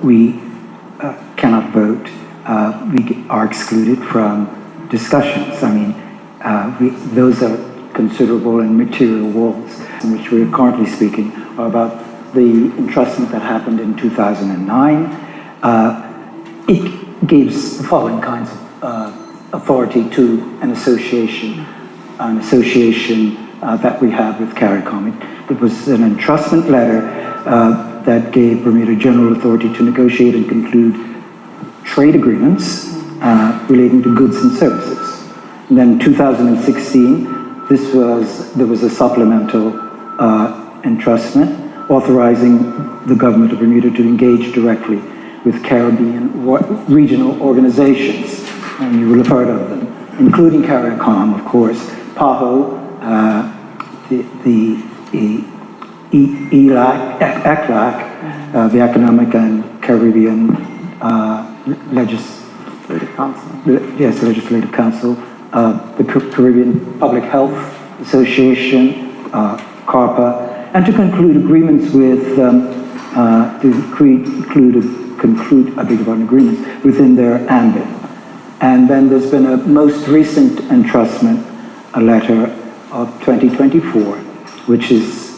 we cannot vote. We are excluded from discussions. I mean, those are considerable and material walls in which we are currently speaking are about the entrustment that happened in 2009. It gives the following kinds of authority to an association that we have with CARICOM. It was an entrustment letter that gave Bermuda general authority to negotiate and conclude trade agreements relating to goods and services. And then in 2016, there was a supplemental entrustment authorizing the government of Bermuda to engage directly with Caribbean regional organizations, and you will have heard of them, including CARICOM, of course, PAHO, the ECLAC, the Economic and Caribbean Legislative Council. Yes, Legislative Council, the Caribbean Public Health Association, CARPA, and to conclude agreements with conclude agreements within their ambit. And then there's been a most recent entrustment, a letter of 2024, which is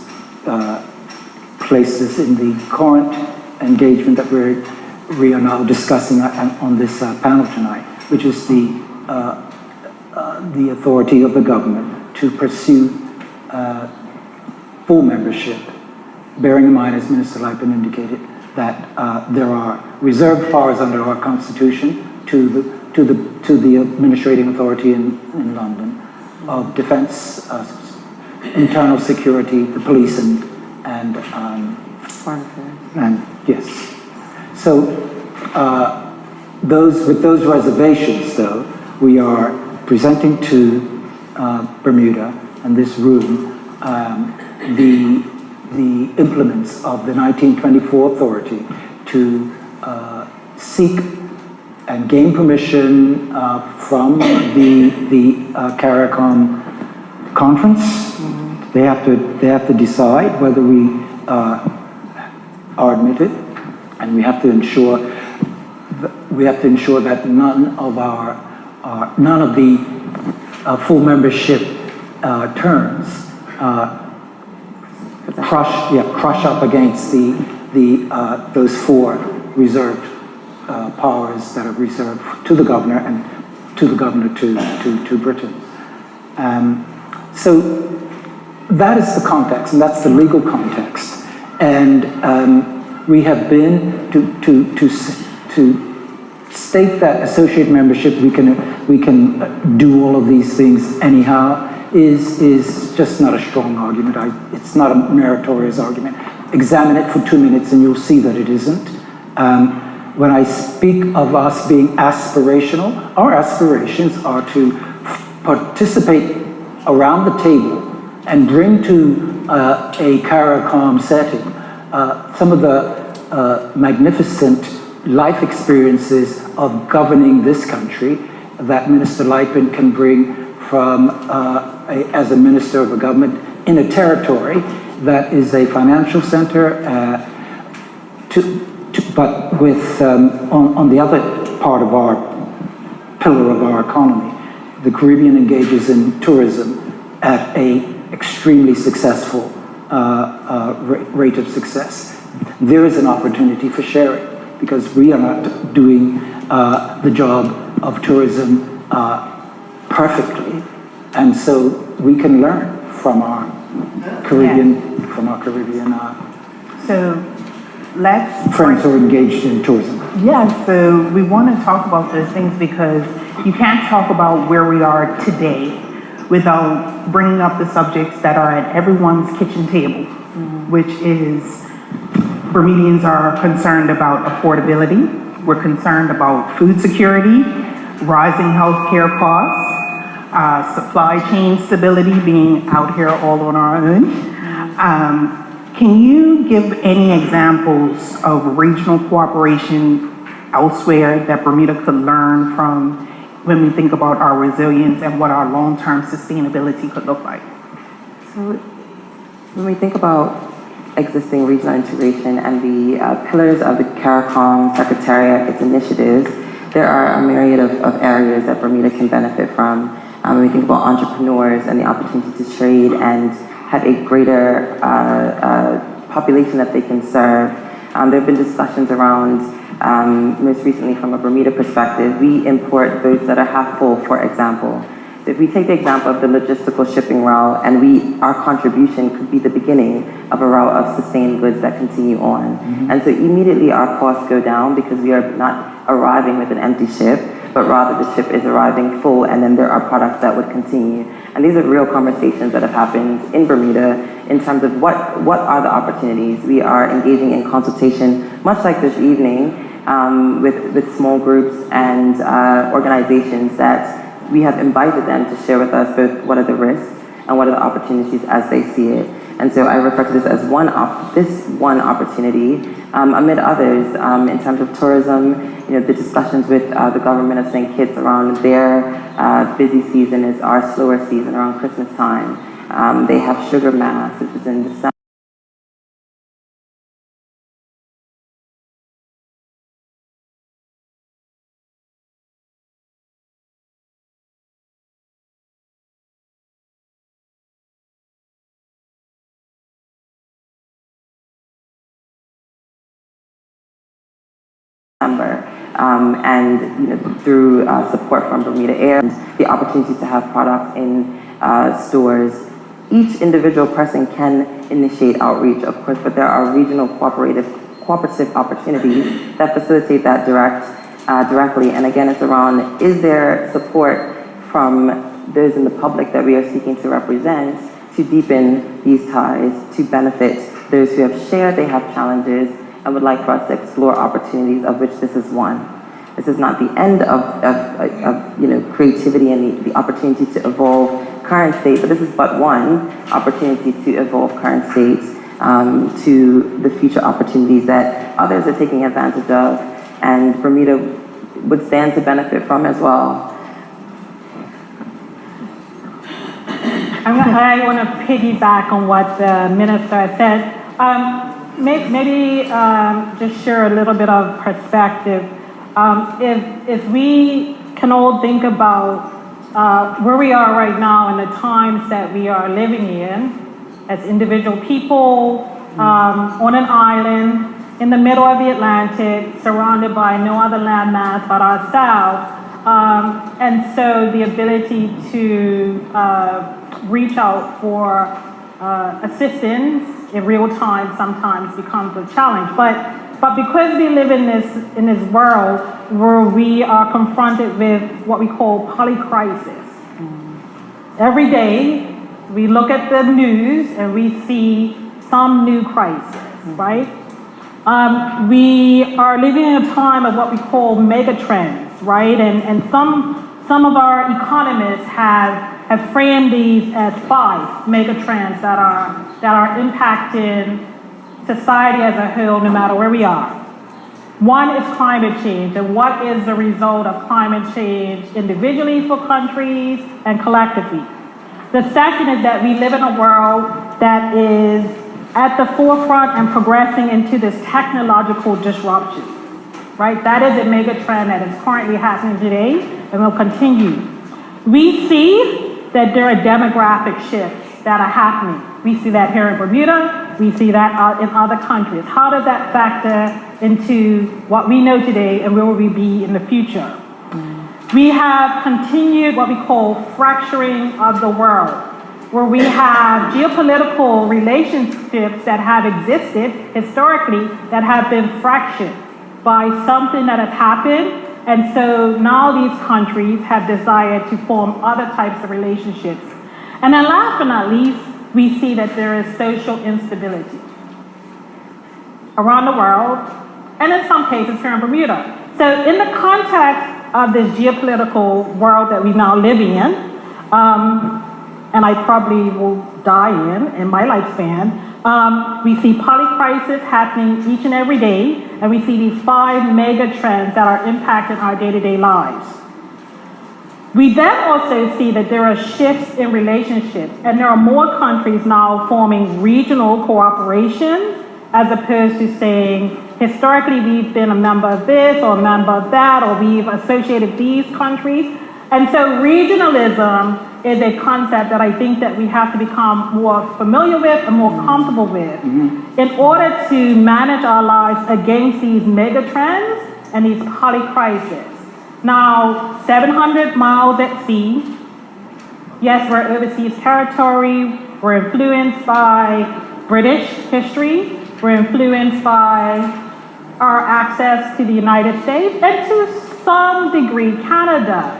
places in the current engagement that we are now discussing on this panel tonight, which is the authority of the government to pursue full membership, bearing in mind, as Minister Lipin indicated, that there are reserved powers under our Constitution to the administrating authority in London of defense, internal security, the police, and yes. So with those reservations, though, we are presenting to Bermuda and this room the implements of the 1924 authority to seek and gain permission from the CARICOM conference. Mm-hmm. They have to decide whether we are admitted, and we have to ensure that none of the full membership terms crush up against those four reserved powers that are reserved to the governor and to the governor to Britain. So that is the context, and that's the legal context. And we have been to state that associate membership we can do all of these things anyhow is just not a strong argument. It's not a meritorious argument. Examine it for 2 minutes and you'll see that it isn't. When I speak of us being aspirational, our aspirations are to participate around the table and bring to a CARICOM setting some of the magnificent life experiences of governing this country that Minister Lipin can bring from as a minister of a government in a territory that is a financial center, but with on the other part of our pillar of our economy, the Caribbean engages in tourism at a extremely successful rate of success. There is an opportunity for sharing because we are not doing the job of tourism perfectly, and so we can learn from our Caribbean so let's friends who are engaged in tourism. Yeah, so we want to talk about those things because you can't talk about where we are today without bringing up the subjects that are at everyone's kitchen table, which is Bermudians are concerned about affordability. We're concerned about food security, rising healthcare costs, supply chain stability, being out here all on our own. Can you give any examples of regional cooperation elsewhere that Bermuda could learn from when we think about our resilience and what our long-term sustainability could look like? So when we think about existing regional integration and the pillars of the CARICOM Secretariat, its initiatives, there are a myriad of areas that Bermuda can benefit from. When we think about entrepreneurs and the opportunity to trade and have a greater population that they can serve. There have been discussions around, most recently from a Bermuda perspective, we import boats that are half full, for example. So if we take the example of the logistical shipping route, and our contribution could be the beginning of a route of sustained goods that continue on. And so immediately our costs go down because we are not arriving with an empty ship, but rather the ship is arriving full, and then there are products that would continue. And these are real conversations that have happened in Bermuda in terms of what are the opportunities. We are engaging in consultation, much like this evening, with small groups and organizations that we have invited them to share with us both what are the risks and what are the opportunities as they see it. And so I refer to this as one opportunity amid others in terms of tourism. The discussions with the government of St. Kitts around their busy season is our slower season around Christmas time. They have Sugar Mass, which is in December. And through support from Bermuda Air, the opportunity to have products in stores. Each individual person can initiate outreach, of course, but there are regional cooperative opportunities that facilitate that directly. And again, it's around, is there support from those in the public that we are seeking to represent to deepen these ties, to benefit those who have shared, they have challenges, and would like for us to explore opportunities, of which this is one. This is not the end of creativity and the opportunity to evolve current state, but this is but one opportunity to evolve current states to the future opportunities that others are taking advantage of, and Bermuda would stand to benefit from as well. I want to piggyback on what the minister said. Maybe just share a little bit of perspective. If we can all think about where we are right now and the times that we are living in as individual people on an island in the middle of the Atlantic, surrounded by no other landmass but ourselves, and so the ability to reach out for assistance in real time sometimes becomes a challenge. But because we live in this world where we are confronted with what we call polycrisis. Every day we look at the news and we see some new crisis, right? We are living in a time of what we call mega trends, right? And some of our economists have framed these as 5 mega trends that are impacting society as a whole, no matter where we are. One is climate change, and what is the result of climate change individually for countries and collectively. The second is that we live in a world that is at the forefront and progressing into this technological disruption, right? That is a mega trend that is currently happening today and will continue. We see that there are demographic shifts that are happening. We see that here in Bermuda, we see that in other countries. How does that factor into what we know today and where will we be in the future? We have continued what we call fracturing of the world, where we have geopolitical relationships that have existed historically that have been fractured by something that has happened. And so now these countries have desired to form other types of relationships. And then last but not least, we see that there is social instability around the world, and in some cases here in Bermuda. So in the context of this geopolitical world that we now live in, and I probably will die in my lifespan, we see polycrisis happening each and every day, and we see these 5 mega trends that are impacting our day-to-day lives. We then also see that there are shifts in relationships, and there are more countries now forming regional cooperation as opposed to saying, historically we've been a member of this or a member of that, or we've associated these countries. And so regionalism is a concept that I think that we have to become more familiar with and more comfortable with in order to manage our lives against these mega trends and these polycrises. Now, 700 miles at sea. Yes, we're overseas territory. We're influenced by British history. We're influenced by our access to the United States and to some degree Canada,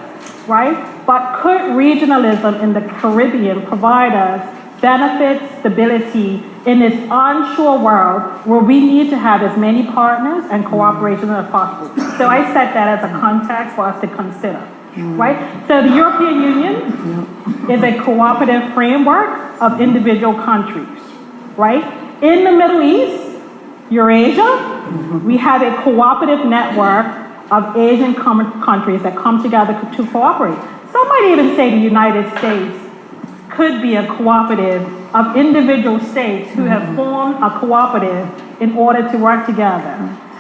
right? But could regionalism in the Caribbean provide us benefits, stability in this unsure world where we need to have as many partners and cooperation as possible? So I set that as a context for us to consider, right? So the European Union is a cooperative framework of individual countries, right? In the Middle East, Eurasia, we have a cooperative network of Asian countries that come together to cooperate. Some might even say the United States could be a cooperative of individual states who have formed a cooperative in order to work together.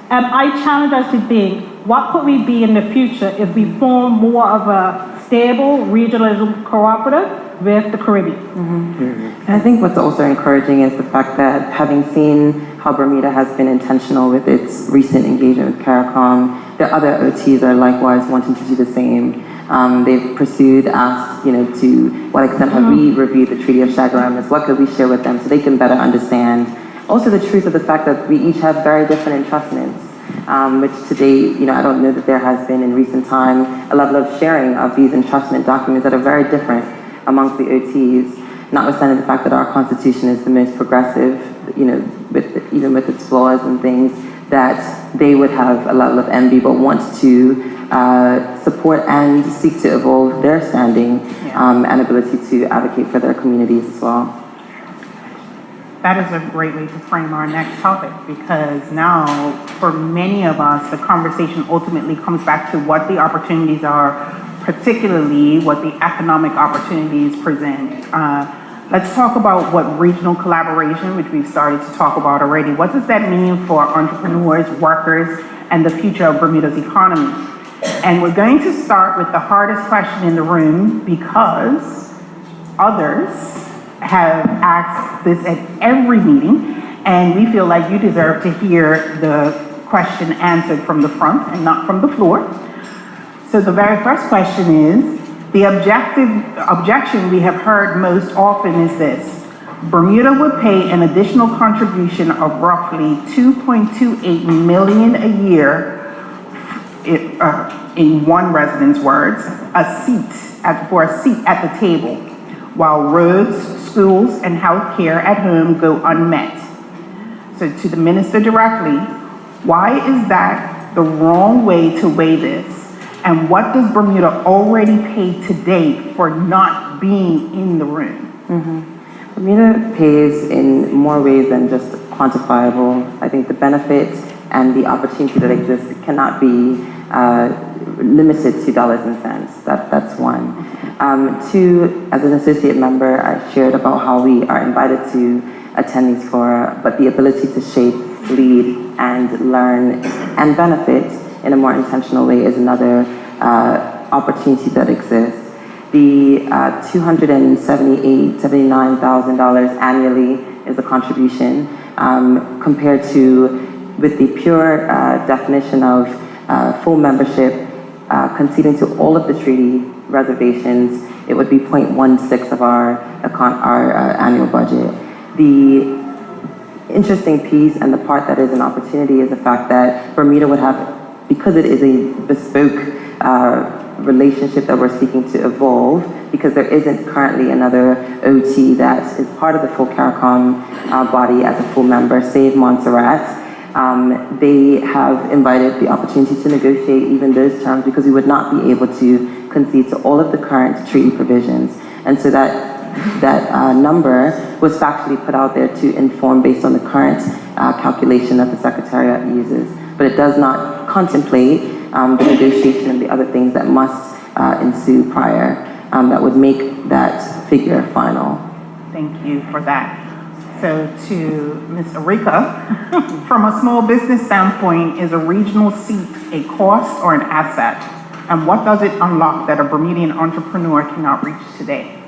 And I challenge us to think, what could we be in the future if we form more of a stable regionalism cooperative with the Caribbean? And I think what's also encouraging is the fact that having seen how Bermuda has been intentional with its recent engagement with CARICOM, the other OTs are likewise wanting to do the same. They've pursued, asked, to what extent have we reviewed the Treaty of Chaguaramas, what could we share with them so they can better understand also the truth of the fact that we each have very different entrustments, which today, I don't know that there has been in recent time a level of sharing of these entrustment documents that are very different amongst the OTs, notwithstanding the fact that our Constitution is the most progressive, even with its flaws and things, that they would have a level of envy but want to support and seek to evolve their standing and ability to advocate for their communities as well. That is a great way to frame our next topic, because now for many of us, the conversation ultimately comes back to what the opportunities are, particularly what the economic opportunities present. Let's talk about what regional collaboration, which we've started to talk about already, what does that mean for entrepreneurs, workers, and the future of Bermuda's economy? And we're going to start with the hardest question in the room, because others have asked this at every meeting, and we feel like you deserve to hear the question answered from the front and not from the floor. So the very first question is, the objection we have heard most often is this: Bermuda would pay an additional contribution of roughly $2.28 million a year, in one resident's words, for a seat at the table, while roads, schools, and health care at home go unmet. So to the minister directly, why is that the wrong way to weigh this? And what does Bermuda already pay today for not being in the room? Bermuda pays in more ways than just quantifiable. I think the benefit and the opportunity that exists cannot be limited to dollars and cents. That's one. Two, as an associate member, I shared about how we are invited to attend these fora, but the ability to shape, lead, and learn and benefit in a more intentional way is another opportunity that exists. The $279,000 annually is a contribution compared to, with the pure definition of full membership, conceding to all of the treaty reservations, it would be 0.16 of our annual budget. The interesting piece and the part that is an opportunity is the fact that Bermuda would have, because it is a bespoke relationship that we're seeking to evolve, because there isn't currently another OT that is part of the full CARICOM body as a full member, save Montserrat. They have invited the opportunity to negotiate even those terms, because we would not be able to concede to all of the current treaty provisions. And so that number was factually put out there to inform based on the current calculation that the Secretariat uses. But it does not contemplate the negotiation and the other things that must ensue prior, that would make that figure final. Thank you for that. So to Ms. Erika, from a small business standpoint, is a regional seat a cost or an asset? And what does it unlock that a Bermudian entrepreneur cannot reach today?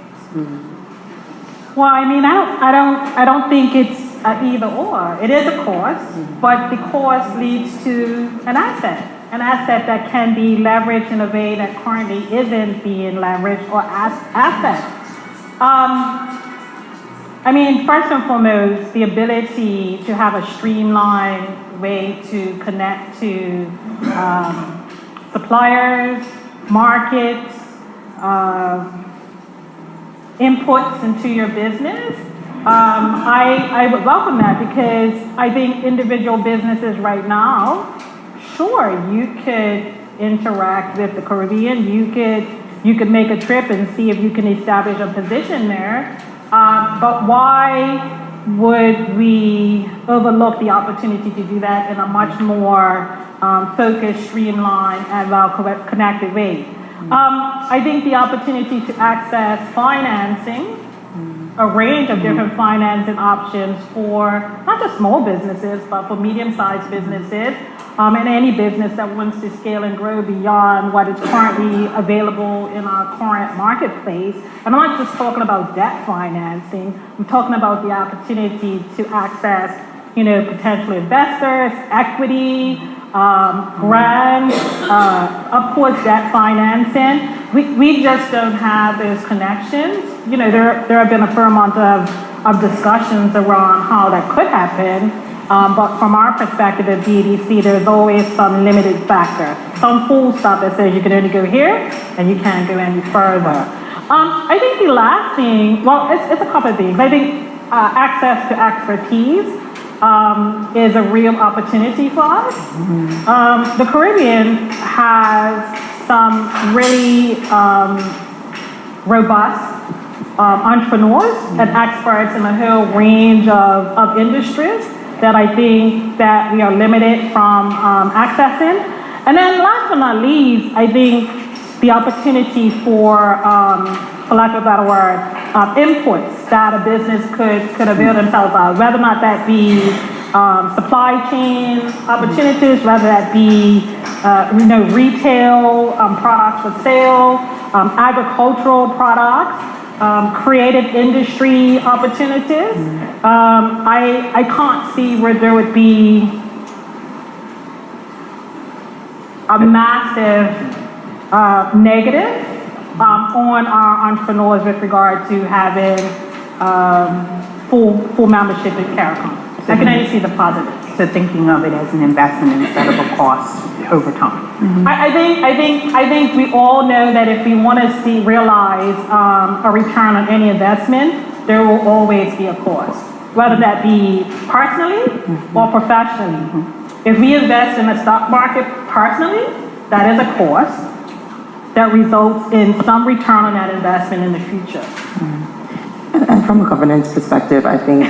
Well, I mean, I don't think it's either or. It is a cost, but the cost leads to an asset that can be leveraged in a way that currently isn't being leveraged or asset. I mean, first and foremost, the ability to have a streamlined way to connect to suppliers, markets, inputs into your business. I would welcome that, because I think individual businesses right now, sure, you could interact with the Caribbean, you could make a trip and see if you can establish a position there, but why would we overlook the opportunity to do that in a much more focused, streamlined, and well-connected way? I think the opportunity to access financing, a range of different financing options for not just small businesses, but for medium-sized businesses, and any business that wants to scale and grow beyond what is currently available in our current marketplace. And I'm not just talking about debt financing, I'm talking about the opportunity to access, potential investors, equity, grants, of course, debt financing. We just don't have those connections. There have been a fair amount of discussions around how that could happen, but from our perspective at BDC, there's always some limited factor, some full stop that says you can only go here and you can't go any further. I think the last thing, well, it's a couple of things. I think access to expertise is a real opportunity for us. The Caribbean has some really robust entrepreneurs and experts in a whole range of industries that I think that we are limited from accessing. And then last but not least, I think the opportunity for lack of a better word, inputs that a business could avail themselves of, whether or not that be supply chain opportunities, whether that be retail products for sale, agricultural products, creative industry opportunities. I can't see where there would be a massive negative on our entrepreneurs with regard to having full membership in CARICOM. I can only see the positive. So thinking of it as an investment instead of a cost over time. I think we all know that if we want to realize a return on any investment, there will always be a cost, whether that be personally or professionally. If we invest in the stock market personally, that is a cost that results in some return on that investment in the future. And from a governance perspective, I think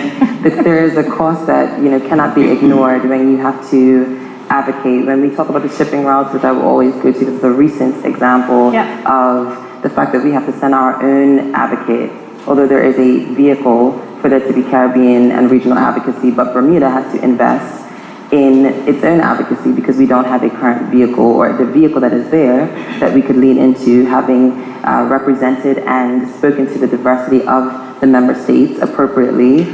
that there is a cost that cannot be ignored when you have to advocate. When we talk about the shipping routes, which I will always go to, is a recent example of the fact that we have to send our own advocate, although there is a vehicle for there to be Caribbean and regional advocacy, but Bermuda has to invest in its own advocacy because we don't have a current vehicle, or the vehicle that is there that we could lean into, having represented and spoken to the diversity of the member states appropriately.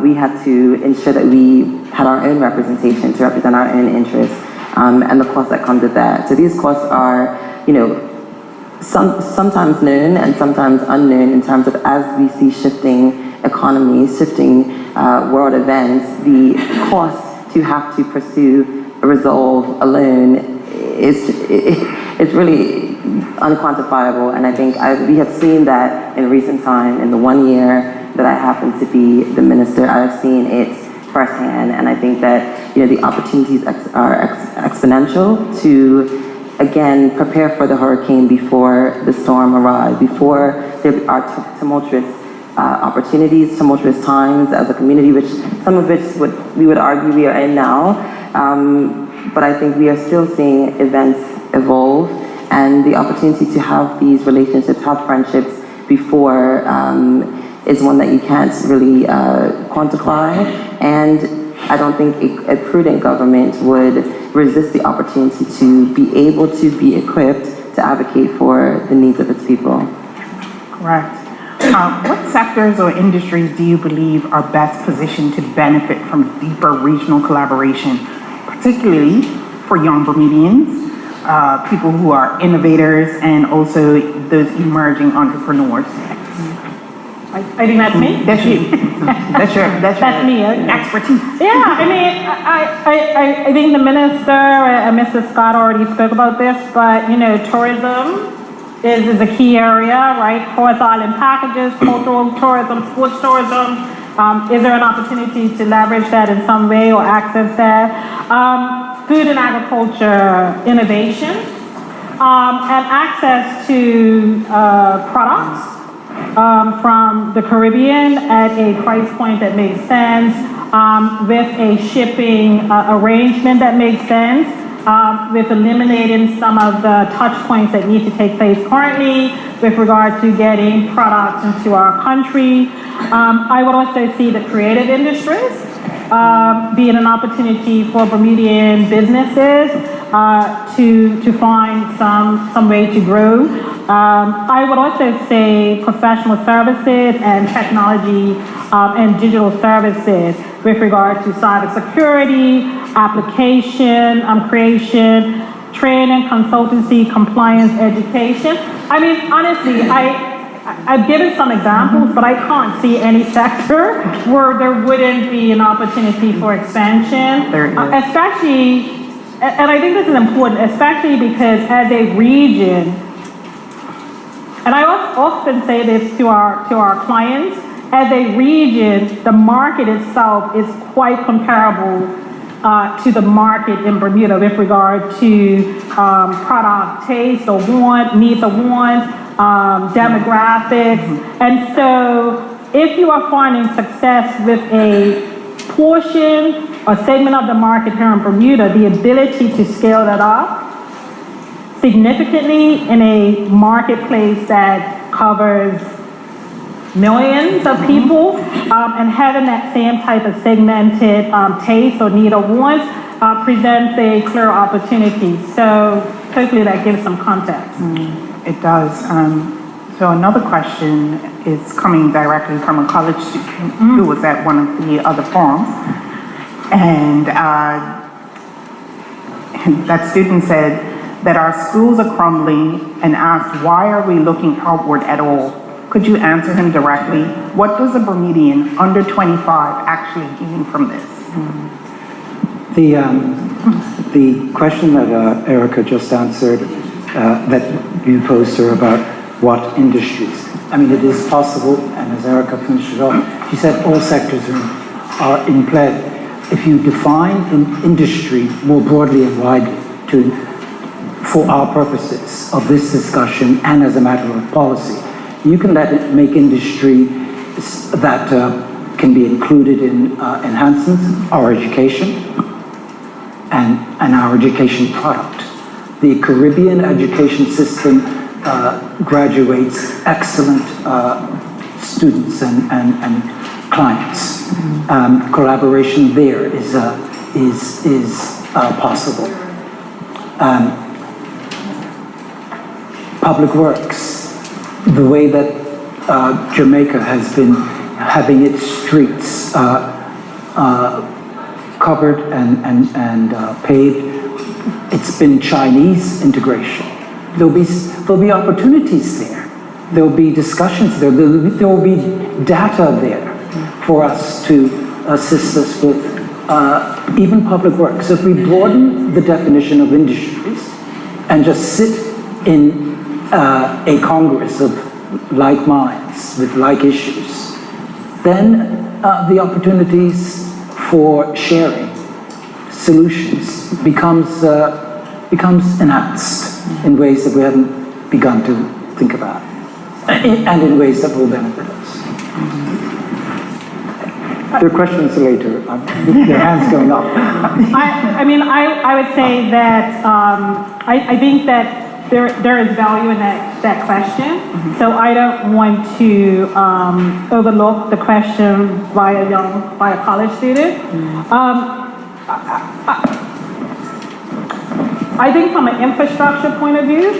We had to ensure that we had our own representation to represent our own interests, and the costs that come with that. So these costs are, sometimes known and sometimes unknown in terms of, as we see shifting economies, shifting world events, the cost to have to pursue a resolve alone is really unquantifiable. And I think we have seen that in recent time. In the 1 year that I happen to be the minister, I have seen it firsthand. And I think that the opportunities are exponential to, again, prepare for the hurricane before the storm arrives, before there are tumultuous opportunities, tumultuous times as a community, which some of which we would argue we are in now. But I think we are still seeing events evolve And the opportunity to have these relationships, have friendships before is one that you can't really quantify. And I don't think a prudent government would resist the opportunity to be able to be equipped to advocate for the needs of its people. Correct. What sectors or industries do you believe are best positioned to benefit from deeper regional collaboration, particularly for young Bermudians, people who are innovators, and also those emerging entrepreneurs? I think that's me. That's you. That's me. Expertise. Yeah, I mean, I think the minister and Mr. Scott already spoke about this, but, you know, tourism is a key area, right? Cross Island packages, cultural tourism, sports tourism. Is there an opportunity to leverage that in some way or access that? Food and agriculture innovation, and access to products from the Caribbean at a price point that makes sense, with a shipping arrangement that makes sense, with eliminating some of the touch points that need to take place currently with regard to getting products into our country. I would also see the creative industries being an opportunity for Bermudian businesses to find some way to grow. I would also say professional services and technology and digital services with regard to cybersecurity, application creation, training, consultancy, compliance, education. I mean, honestly, I've given some examples, but I can't see any sector where there wouldn't be an opportunity for expansion, especially, and I think this is important, especially because as a region, and I often say this to our clients, as a region, the market itself is quite comparable to the market in Bermuda with regard to product taste or want, needs or wants, demographics. And so if you are finding success with a portion or segment of the market here in Bermuda, the ability to scale that up significantly in a marketplace that covers millions of people, and having that same type of segmented taste or need or wants presents a clear opportunity. So hopefully that gives some context. It does. So another question is coming directly from a college student who was at one of the other forums. And that student said that our schools are crumbling and asked, why are we looking outward at all? Could you answer him directly? What does a Bermudian under 25 actually gain from this? The question that Erica just answered, that you posed her about what industries. I mean, it is possible, and as Erica finished it off, she said all sectors are in play. If you define an industry more broadly and widely for our purposes of this discussion and as a matter of policy, you can make industry that can be included in enhancements, our education, and our education product. The Caribbean education system graduates excellent students and clients. Collaboration there is possible. Public works. The way that Jamaica has been having its streets covered and paved, it's been Chinese integration. There'll be opportunities there. There'll be discussions there. There will be data there for us to assist us with even public works. So if we broaden the definition of industries and just sit in a Congress of like minds with like issues, then the opportunities for sharing solutions becomes enhanced in ways that we haven't begun to think about, and in ways that will benefit us. There are questions later. Your hand's going up. I mean, I would say that I think that there is value in that question. So I don't want to overlook the question by a college student. I think from an infrastructure point of view,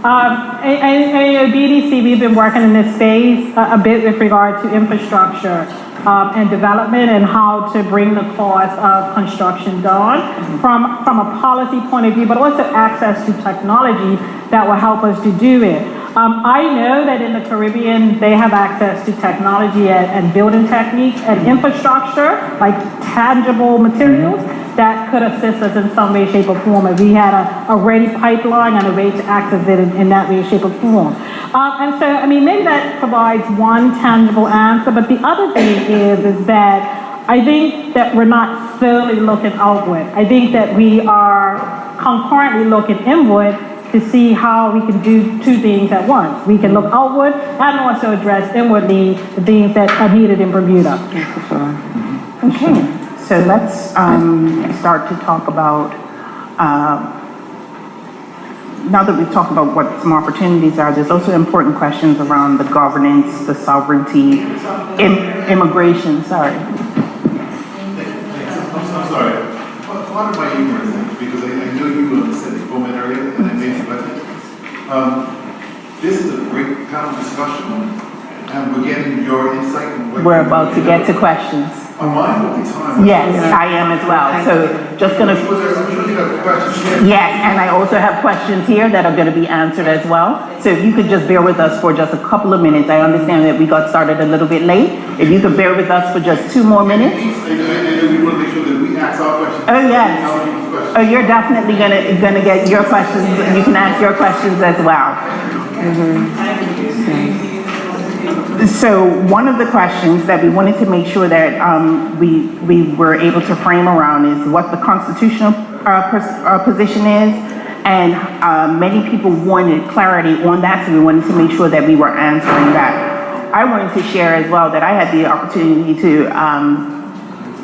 and BDC, we've been working in this space a bit with regard to infrastructure and development and how to bring the cost of construction down from a policy point of view, but also access to technology that will help us to do it. I know that in the Caribbean, they have access to technology and building techniques and infrastructure, like tangible materials, that could assist us in some way, shape, or form. If we had a ready pipeline and a way to access it in that way, shape, or form. And so, I mean, maybe that provides one tangible answer, but the other thing is that I think that we're not solely looking outward. I think that we are concurrently looking inward to see how we can do two things at once. We can look outward and also address inwardly the things that are needed in Bermuda. Okay, so let's start to talk about, now that we've talked about what some opportunities are, there's also important questions around the governance, the sovereignty, immigration, sorry. I'm sorry. Part of my ignorance, because I know you said the format earlier, and I made it, but this is a great panel discussion, and we're getting your insight. We're about to get to questions. Am I all the time? Yes, I am as well. So just gonna. Yes, and I also have questions here that are gonna be answered as well. So if you could just bear with us for just a couple of minutes. I understand that we got started a little bit late. If you could bear with us for just 2 more minutes. I know we want to make sure that we ask our questions. Oh, yes. Oh, you're definitely gonna get your questions, and you can ask your questions as well. So one of the questions that we wanted to make sure that we were able to frame around is what the constitutional position is, and many people wanted clarity on that, so we wanted to make sure that we were answering that. I wanted to share as well that I had the opportunity to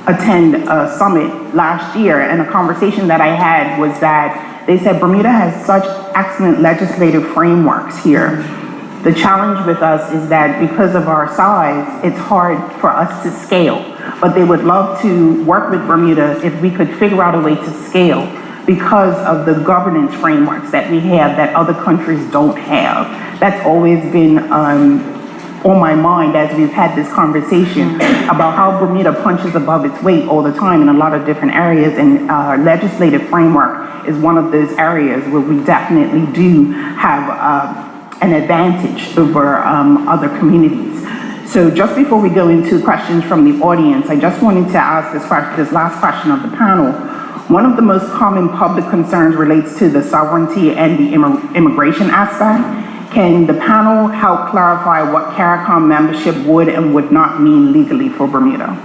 attend a summit last year, and a conversation that I had was that they said Bermuda has such excellent legislative frameworks here. The challenge with us is that because of our size, it's hard for us to scale. But they would love to work with Bermuda if we could figure out a way to scale because of the governance frameworks that we have that other countries don't have. That's always been on my mind as we've had this conversation about how Bermuda punches above its weight all the time in a lot of different areas, and our legislative framework is one of those areas where we definitely do have an advantage over other communities. So just before we go into questions from the audience, I just wanted to ask this last question of the panel. One of the most common public concerns relates to the sovereignty and the immigration aspect. Can the panel help clarify what CARICOM membership would and would not mean legally for Bermuda?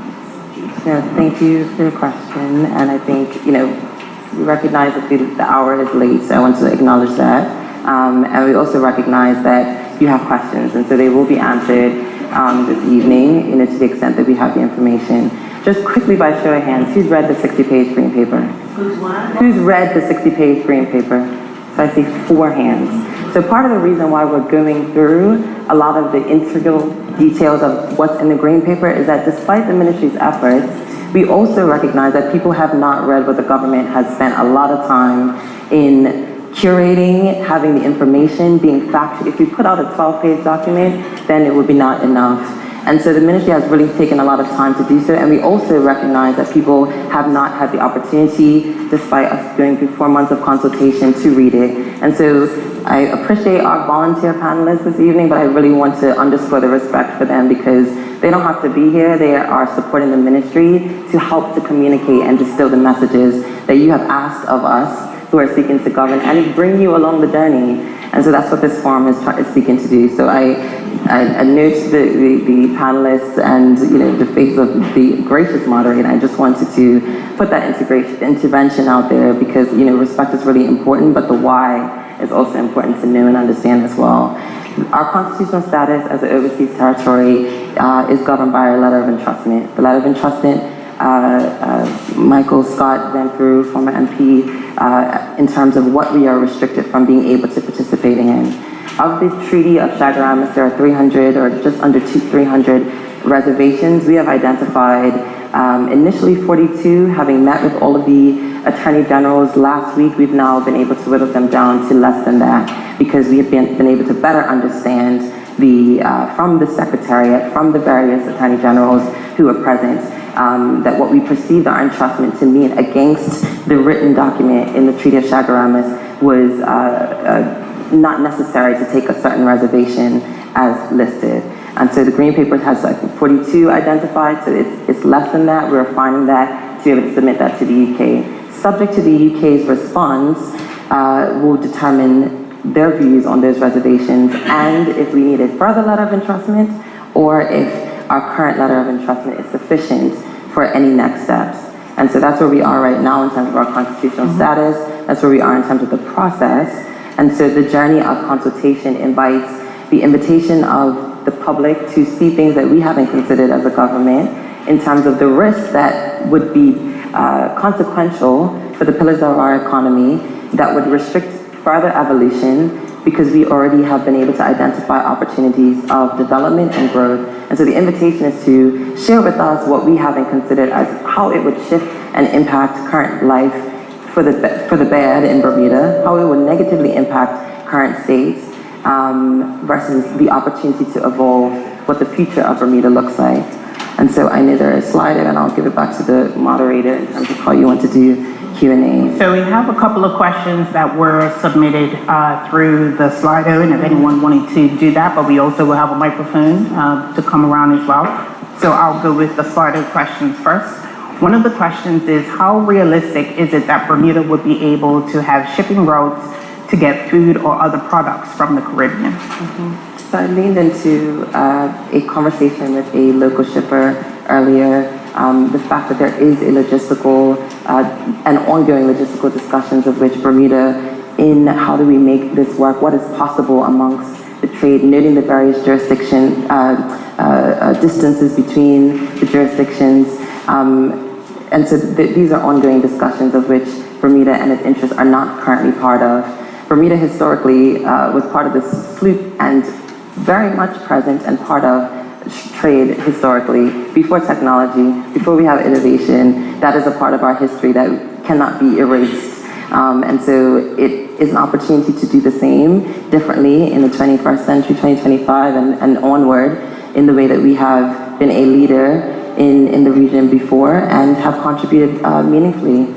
Yeah, thank you for your question. And I think, we recognize that the hour is late, so I want to acknowledge that. And we also recognize that you have questions, and so they will be answered this evening, to the extent that we have the information. Just quickly, by show of hands, who's read the 60-page green paper? Who's what? Who's read the 60-page green paper? So I see 4 hands. So part of the reason why we're going through a lot of the integral details of what's in the green paper is that despite the ministry's efforts, we also recognize that people have not read what the government has spent a lot of time in curating, having the information, being factual. If you put out a 12-page document, then it would be not enough. And so the ministry has really taken a lot of time to do so, and we also recognize that people have not had the opportunity, despite us going through 4 months of consultation, to read it. And so I appreciate our volunteer panelists this evening, but I really want to underscore the respect for them because they don't have to be here. They are supporting the ministry to help to communicate and distill the messages that you have asked of us who are seeking to govern and bring you along the journey. And so that's what this forum is seeking to do. So I note the panelists and the face of the gracious moderator. I just wanted to put that intervention out there because respect is really important, but the why is also important to know and understand as well. Our constitutional status as an overseas territory is governed by our letter of entrustment. The letter of entrustment Michael Scott went through, former MP, in terms of what we are restricted from being able to participate in. Of the Treaty of Chaguaramas, there are 300 or just under 300 reservations. We have identified initially 42, having met with all of the attorney generals last week. We've now been able to whittle them down to less than that because we have been able to better understand from the Secretariat, from the various attorney generals who are present, that what we perceived our entrustment to mean against the written document in the Treaty of Chaguaramas was not necessary to take a certain reservation as listed. And so the Green Paper has 42 identified, so it's less than that. We're finding that to be able to submit that to the UK. Subject to the UK's response, will determine their views on those reservations and if we need a further letter of entrustment or if our current letter of entrustment is sufficient for any next steps. And so that's where we are right now in terms of our constitutional status. That's where we are in terms of the process. And so the journey of consultation invites the invitation of the public to see things that we haven't considered as a government in terms of the risks that would be consequential for the pillars of our economy that would restrict further evolution because we already have been able to identify opportunities of development and growth. And so the invitation is to share with us what we haven't considered as how it would shift and impact current life for the bad in Bermuda, how it would negatively impact current states, versus the opportunity to evolve what the future of Bermuda looks like. And so I know there is a slider, and I'll give it back to the moderator in terms of how you want to do Q&A. So we have a couple of questions that were submitted through the Slido, and if anyone wanted to do that, but we also will have a microphone to come around as well. So I'll go with the Slido questions first. One of the questions is, how realistic is it that Bermuda would be able to have shipping routes to get food or other products from the Caribbean? So I leaned into a conversation with a local shipper earlier, the fact that there is a logistical and ongoing logistical discussions of which Bermuda in how do we make this work, what is possible amongst the trade, noting the various jurisdiction distances between the jurisdictions. And so these are ongoing discussions of which Bermuda and its interests are not currently part of. Bermuda historically was part of the sloop and very much present and part of trade historically. Before technology, before we have innovation, that is a part of our history that cannot be erased. And so it is an opportunity to do the same differently in the 21st century, 2025 and onward in the way that we have been a leader in the region before and have contributed meaningfully.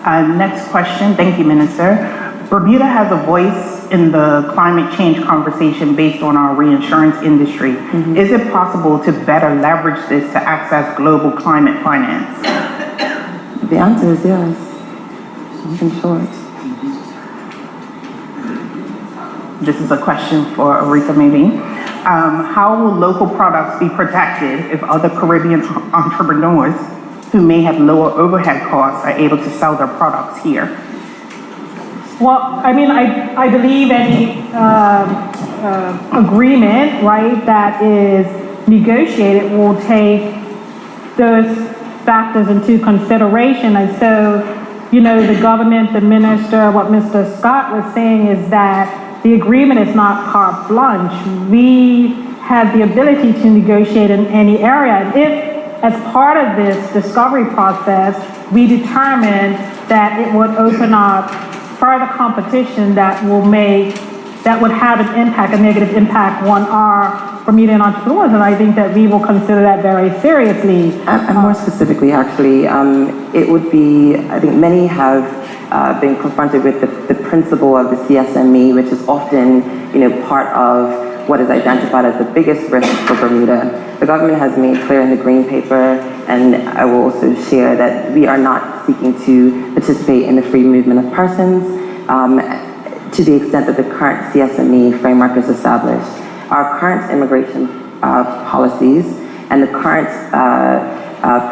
Next question, thank you, Minister. Bermuda has a voice in the climate change conversation based on our reinsurance industry. Is it possible to better leverage this to access global climate finance? The answer is yes, in short. This is a question for Aretha maybe. How will local products be protected if other Caribbean entrepreneurs who may have lower overhead costs are able to sell their products here? Well, I mean, I believe any agreement, right, that is negotiated will take those factors into consideration. And so, you know, the government, the minister, what Mr. Scott was saying is that the agreement is not carte blanche. We have the ability to negotiate in any area. And if, as part of this discovery process, we determine that it would open up further competition that would have an impact, a negative impact on our Bermudian entrepreneurs, and I think that we will consider that very seriously. And more specifically, actually, it would be, I think many have been confronted with the principle of the CSME, which is often, you know, part of what is identified as the biggest risk for Bermuda. The government has made clear in the Green Paper, and I will also share that we are not seeking to participate in the free movement of persons to the extent that the current CSME framework is established. Our current immigration policies and the current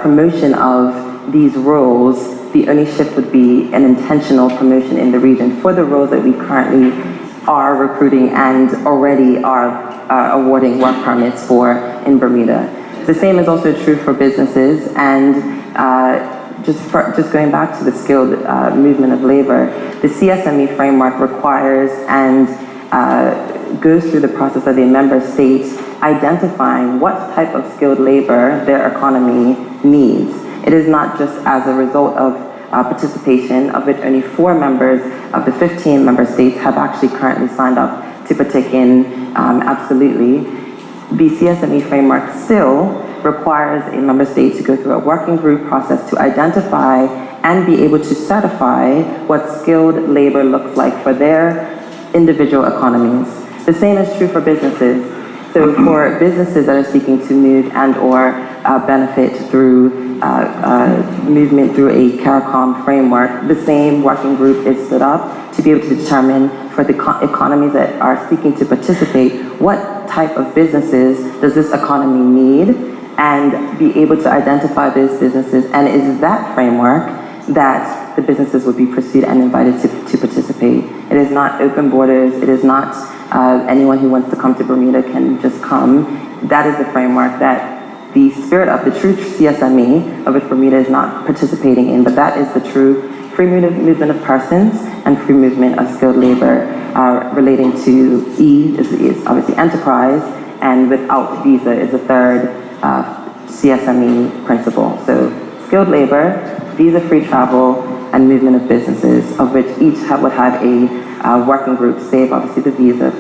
promotion of these roles, the only shift would be an intentional promotion in the region for the roles that we currently are recruiting and already are awarding work permits for in Bermuda. The same is also true for businesses, and just going back to the skilled movement of labor, the CSME framework requires and goes through the process of the member states identifying what type of skilled labor their economy needs. It is not just as a result of participation, of which only 4 members of the 15 member states have actually currently signed up to partake in absolutely. The CSME framework still requires a member state to go through a working group process to identify and be able to certify what skilled labor looks like for their individual economies. The same is true for businesses. So for businesses that are seeking to move and or benefit through movement through a CARICOM framework, the same working group is stood up to be able to determine for the economies that are seeking to participate, what type of businesses does this economy need, and be able to identify those businesses, and is that framework that the businesses would be pursued and invited to participate. It is not open borders, it is not anyone who wants to come to Bermuda can just come. That is the framework that the spirit of the true CSME, of which Bermuda is not participating in, but that is the true free movement of persons and free movement of skilled labor relating to E is obviously enterprise, and without visa is the third CSME principle. So skilled labor, visa-free travel, and movement of businesses, of which each would have a working group, save obviously the visa,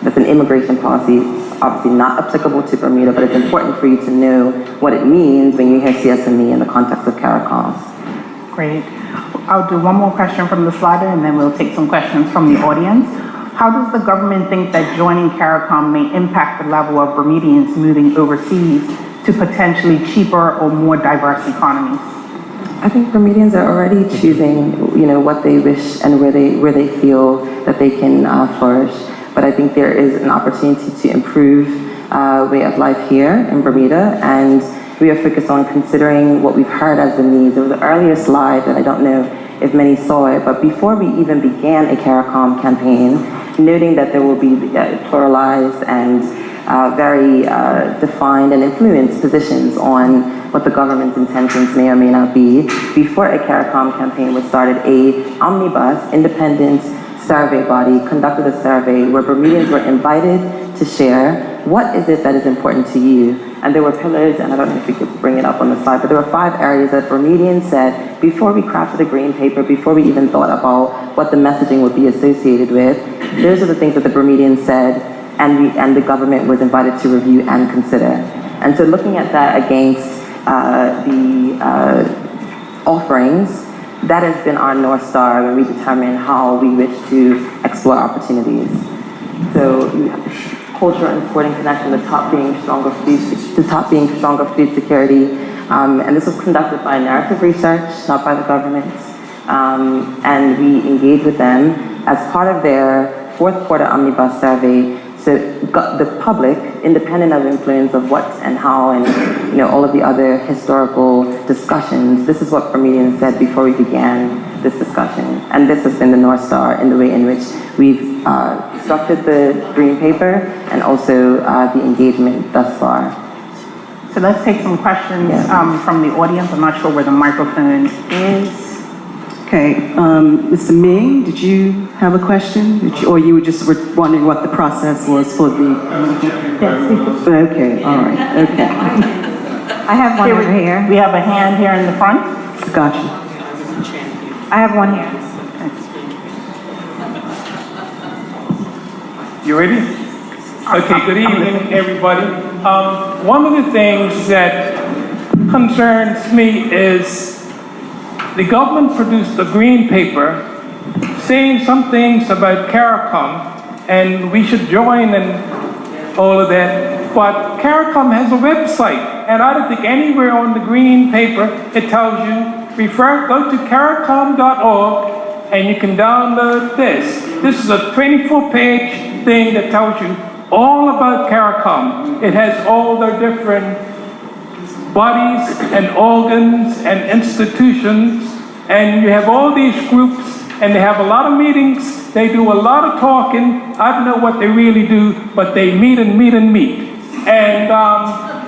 that's an immigration policy, obviously not applicable to Bermuda, but it's important for you to know what it means when you hear CSME in the context of CARICOM. Great. I'll do one more question from the slider, and then we'll take some questions from the audience. How does the government think that joining CARICOM may impact the level of Bermudians moving overseas to potentially cheaper or more diverse economies? I think Bermudians are already choosing, what they wish and where they feel that they can flourish. But I think there is an opportunity to improve way of life here in Bermuda, and we are focused on considering what we've heard as the needs. There was an earlier slide that I don't know if many saw it, but before we even began a CARICOM campaign, noting that there will be pluralized and very defined and influenced positions on what the government's intentions may or may not be. Before a CARICOM campaign was started, a omnibus independent survey body conducted a survey where Bermudians were invited to share what is it that is important to you. And there were pillars, and I don't know if you could bring it up on the slide, but there were 5 areas that Bermudians said before we crafted the green paper, before we even thought about what the messaging would be associated with. Those are the things that the Bermudians said, and the government was invited to review and consider. And so looking at that against the offerings, that has been our North Star when we determine how we wish to explore opportunities. So culture and sporting connection, the top being stronger food security. And this was conducted by narrative research, not by the government. And we engaged with them as part of their 4th quarter omnibus survey. So the public, independent of influence of what and how and all of the other historical discussions, this is what Bermudians said before we began this discussion. And this has been the North Star in the way in which we've structured the green paper and also the engagement thus far. So let's take some questions from the audience. I'm not sure where the microphone is. Okay, Mr. Ming, did you have a question? Or you were just wondering what the process was for the... Yes, Okay, all right, okay. I have one over here. We have a hand here in the front. Gotcha. I have one here. You ready? Okay, good evening, everybody. One of the things that concerns me is the government produced a green paper saying some things about CARICOM, and we should join and all of that. But CARICOM has a website, and I don't think anywhere on the green paper it tells you, go to CARICOM.org and you can download this. This is a 24-page thing that tells you all about CARICOM. It has all the different bodies and organs and institutions, and you have all these groups, and they have a lot of meetings, they do a lot of talking. I don't know what they really do, but they meet and meet and meet. And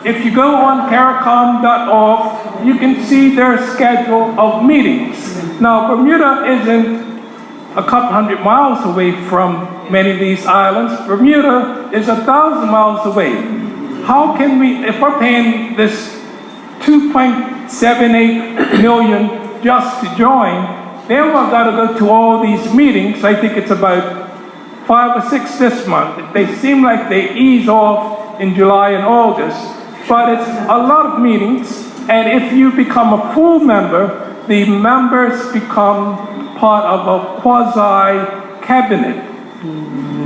if you go on CARICOM.org, you can see their schedule of meetings. Now, Bermuda isn't a couple hundred miles away from many of these islands. Bermuda is 1,000 miles away. How can we, if we're paying this 2.78 million just to join, then we've got to go to all these meetings. I think it's about 5 or 6 this month. They seem like they ease off in July and August, but it's a lot of meetings, and if you become a full member, the members become part of a quasi-cabinet.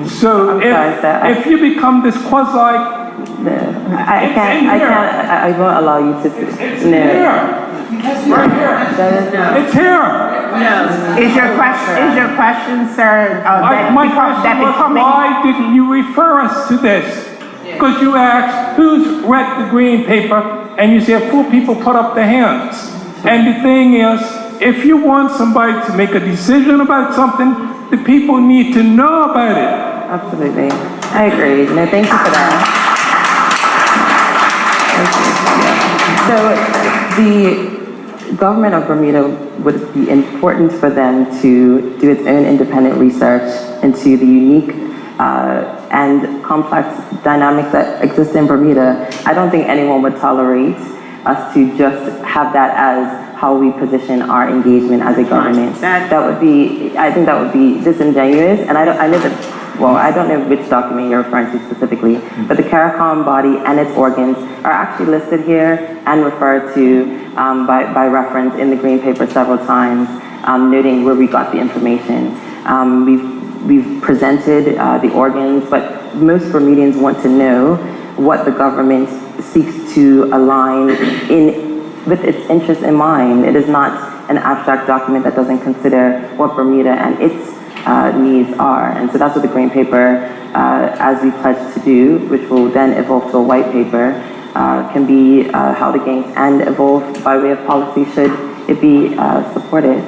So if you become this quasi, I won't allow you to. it's here, right here. It's here. Is your question, sir, My question was, why didn't you refer us to this? Because you asked, who's read the green paper? And you said 4 people put up their hands. And the thing is, if you want somebody to make a decision about something, the people need to know about it. Absolutely. I agree. No, thank you for that. So the government of Bermuda would be important for them to do its own independent research into the unique and complex dynamics that exist in Bermuda. I don't think anyone would tolerate us to just have that as how we position our engagement as a government. That would be, I think that would be disingenuous, and I don't know which document you're referring to specifically, but the CARICOM body and its organs are actually listed here and referred to by reference in the green paper several times, noting where we got the information. We've presented the organs, but most Bermudians want to know what the government seeks to align with its interests in mind. It is not an abstract document that doesn't consider what Bermuda and its needs are. And so that's what the green paper, as we pledge to do, which will then evolve to a white paper, can be held against and evolve by way of policy should it be supported.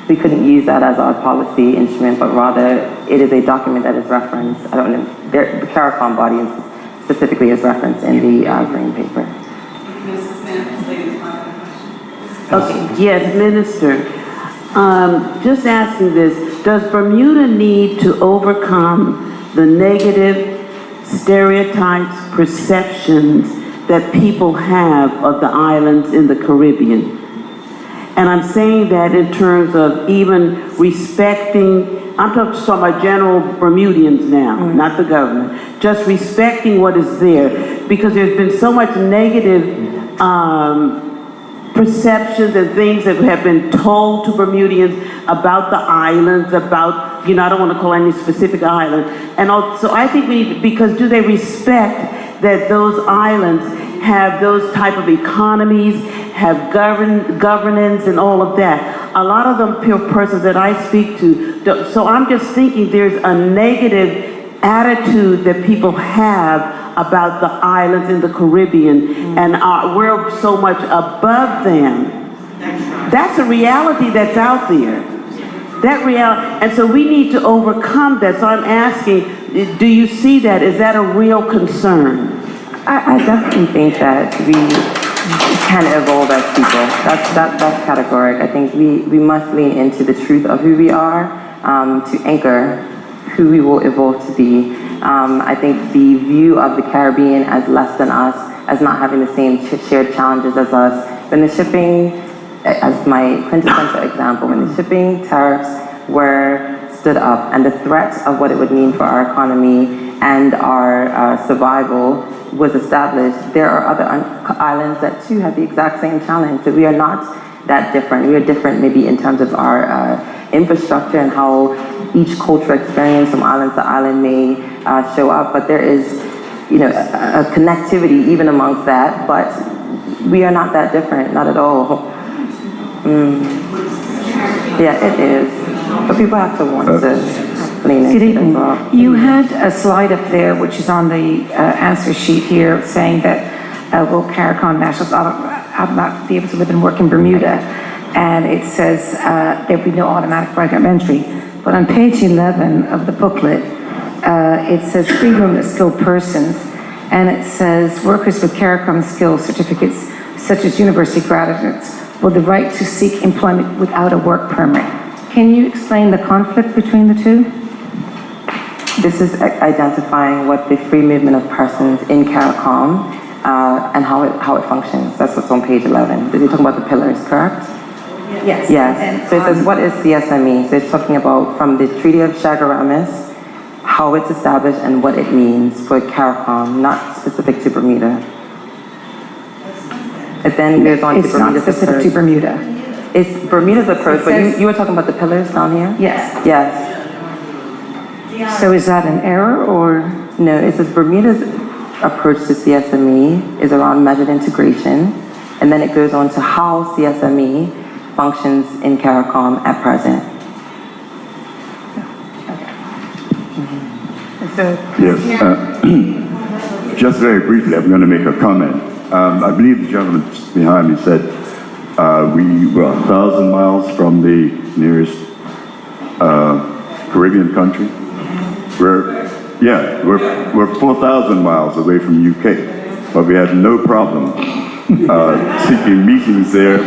We couldn't use that as our policy instrument, but rather it is a document that is referenced. I don't know, the CARICOM body specifically is referenced in the green paper. Okay, yes, Minister. Just asking this, does Bermuda need to overcome the negative stereotypes, perceptions that people have of the islands in the Caribbean? And I'm saying that in terms of even respecting, I'm talking about general Bermudians now, not the government, just respecting what is there, because there's been so much negative perceptions and things that have been told to Bermudians about the islands, about, I don't want to call any specific island. And also, I think we need, because do they respect that those islands have those type of economies, have governance and all of that? A lot of them persons that I speak to, so I'm just thinking there's a negative attitude that people have about the islands in the Caribbean, and we're so much above them. That's a reality that's out there. That reality, and so we need to overcome that. So I'm asking, do you see that? Is that a real concern? I definitely think that we can evolve as people. That's categoric. I think we must lean into the truth of who we are to anchor who we will evolve to be. I think the view of the Caribbean as less than us, as not having the same shared challenges as us. When the shipping, as my quintessential example, when the shipping tariffs were stood up and the threat of what it would mean for our economy and our survival was established, there are other islands that too have the exact same challenge. So we are not that different. We are different maybe in terms of our infrastructure and how each cultural experience from island to island may show up, but there is, a connectivity even amongst that, but we are not that different, not at all. Yeah, it is. But people have to want to lean into it as well. You had a slide up there, which is on the answer sheet here, saying that will CARICOM nationals not be able to live and work in Bermuda? And it says there'll be no automatic right of entry. But on page 11 of the booklet, it says free room skilled persons, and it says, workers with CARICOM skills certificates, such as university graduates, will have the right to seek employment without a work permit. Can you explain the conflict between the two? This is identifying what the free movement of persons in CARICOM and how it functions. That's what's on page 11. You're talking about the pillars, correct? Yes. Yes. So it says, what is CSME? So it's talking about from the Treaty of Chaguaramas, how it's established and what it means for CARICOM, not specific to Bermuda. It then goes on to It's not Bermuda's specific to approach. Bermuda. It's Bermuda's approach, It but says- you were talking about the pillars down here? Yes. Yes. So is that an error or? No, it says Bermuda's approach to CSME is around measured integration, and then it goes on to how CSME functions in CARICOM at present. So, Yes. Just very briefly, I'm going to make a comment. I believe the gentleman behind me said we were 1,000 miles from the nearest Caribbean country. We're 4,000 miles away from UK, but we had no problem seeking meetings there.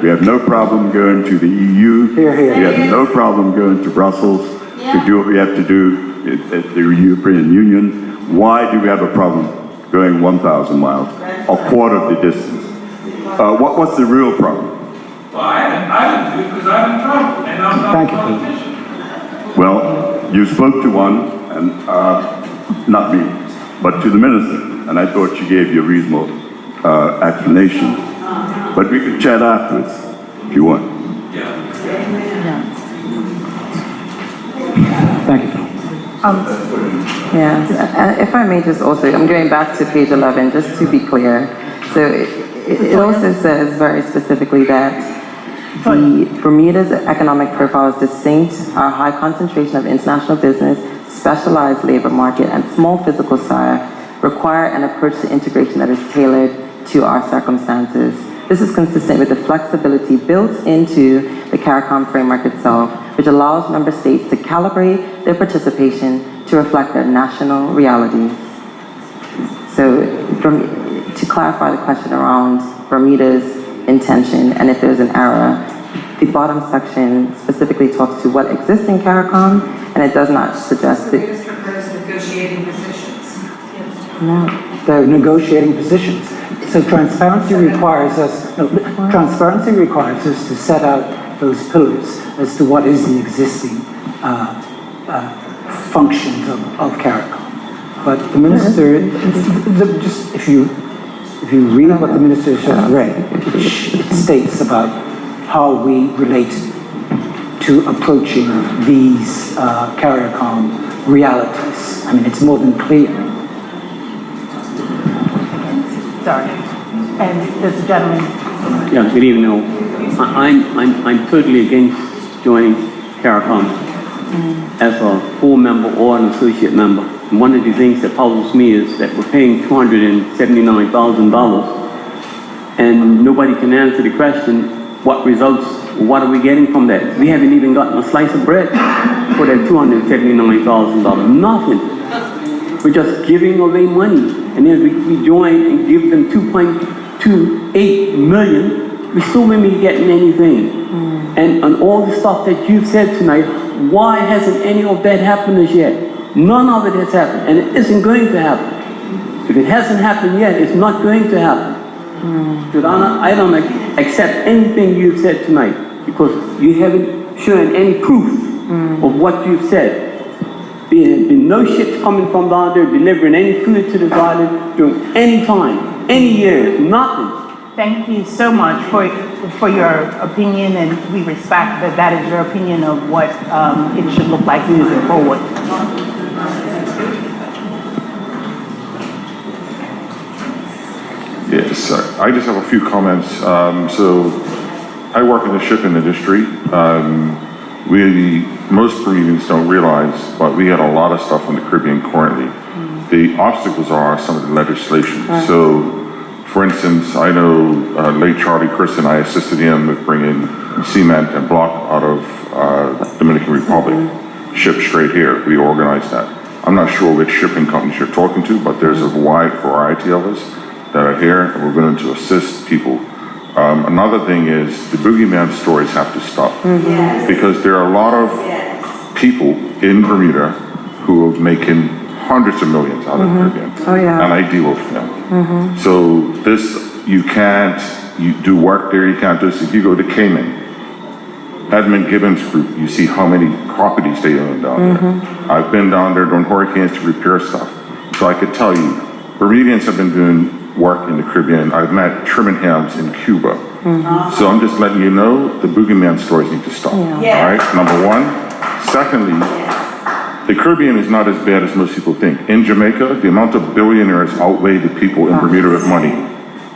We had no problem going to the EU. Here, here. We had no problem going to Brussels to do what we have to do at the European Union. Why do we have a problem going 1,000 miles, a quarter of the distance? What's the real problem? Well, I didn't do because I'm in trouble, and I'm not Thank a you. politician. Well, you spoke to one, and not me, but to the minister, and I thought she gave you a reasonable explanation. But we can chat afterwards, if you want. Thank you. Yeah, if I may just also, I'm going back to page 11, just to be clear. So it also says very specifically that the Bermuda's economic profile is distinct, our high concentration of international business, specialized labor market, and small physical size require an approach to integration that is tailored to our circumstances. This is consistent with the flexibility built into the CARICOM framework itself, which allows member states to calibrate their participation to reflect their national realities. So, to clarify the question around Bermuda's intention and if there's an error, the bottom section specifically talks to what exists in CARICOM, and it does not suggest that. Negotiating positions. No. They're negotiating positions. So transparency requires us to set out those pillars as to what is the existing functions of CARICOM. But the minister, just if you read what the minister has just read, it states about how we relate to approaching these CARICOM realities. I mean, it's more than clear. sorry. And this gentleman, Yeah, good evening. I'm totally against joining CARICOM as a full member or an associate member. And one of the things that puzzles me is that we're paying $279,000 and nobody can answer the question, what results, what are we getting from that? We haven't even gotten a slice of bread for that $279,000, nothing. We're just giving away money. And then we join and give them $2.28 million, we still won't be getting anything. And all the stuff that you've said tonight, why hasn't any of that happened as yet? None of it has happened, and it isn't going to happen. If it hasn't happened yet, it's not going to happen. Your Honor, I don't accept anything you've said tonight because you haven't shown any proof of what you've said. There have been no ships coming from down there delivering any food to this island during any time, any year, nothing. thank you so much for your opinion, and we respect that that is your opinion of what it should look like moving forward. Yes, sir. I just have a few comments. So I work in the shipping industry. Most Bermudians don't realize, but we got a lot of stuff in the Caribbean currently. The obstacles are some of the legislation. So, for instance, I know late Charlie Christian, I assisted him with bringing cement and block out of Dominican Republic, shipped straight here. We organized that. I'm not sure which shipping companies you're talking to, but there's a wide variety of us that are here, and we're going to assist people. Another thing is the boogeyman stories have to stop, because there are a lot of people in Bermuda who are making hundreds of millions out of the Caribbean, and I deal with them. So you do work there, you can't do this. If you go to Cayman, Edmund Gibbons Group, you see how many properties they own down there. I've been down there during hurricanes to repair stuff. So I could tell you, Bermudians have been doing work in the Caribbean. I've met Triminghams in Cuba. So I'm just letting you know, the boogeyman stories need to stop, all right? Number one. Secondly, the Caribbean is not as bad as most people think. In Jamaica, the amount of billionaires outweigh the people in Bermuda with money,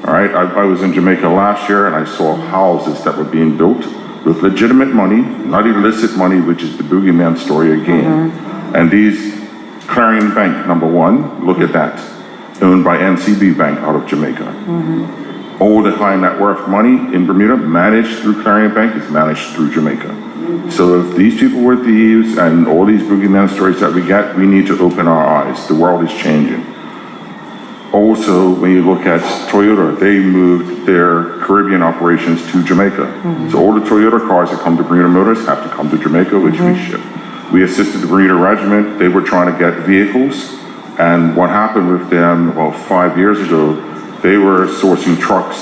all right? I was in Jamaica last year, and I saw houses that were being built with legitimate money, not illicit money, which is the boogeyman story again. And these, Clarion Bank, number one, look at that, owned by NCB Bank out of Jamaica. All the high net worth money in Bermuda managed through Clarion Bank is managed through Jamaica. So if these people were thieves and all these boogeyman stories that we get, we need to open our eyes. The world is changing. Also, when you look at Toyota, they moved their Caribbean operations to Jamaica. So all the Toyota cars that come to Bermuda Motors have to come to Jamaica, which we ship. We assisted the Bermuda Regiment. They were trying to get vehicles. And what happened with them about 5 years ago, they were sourcing trucks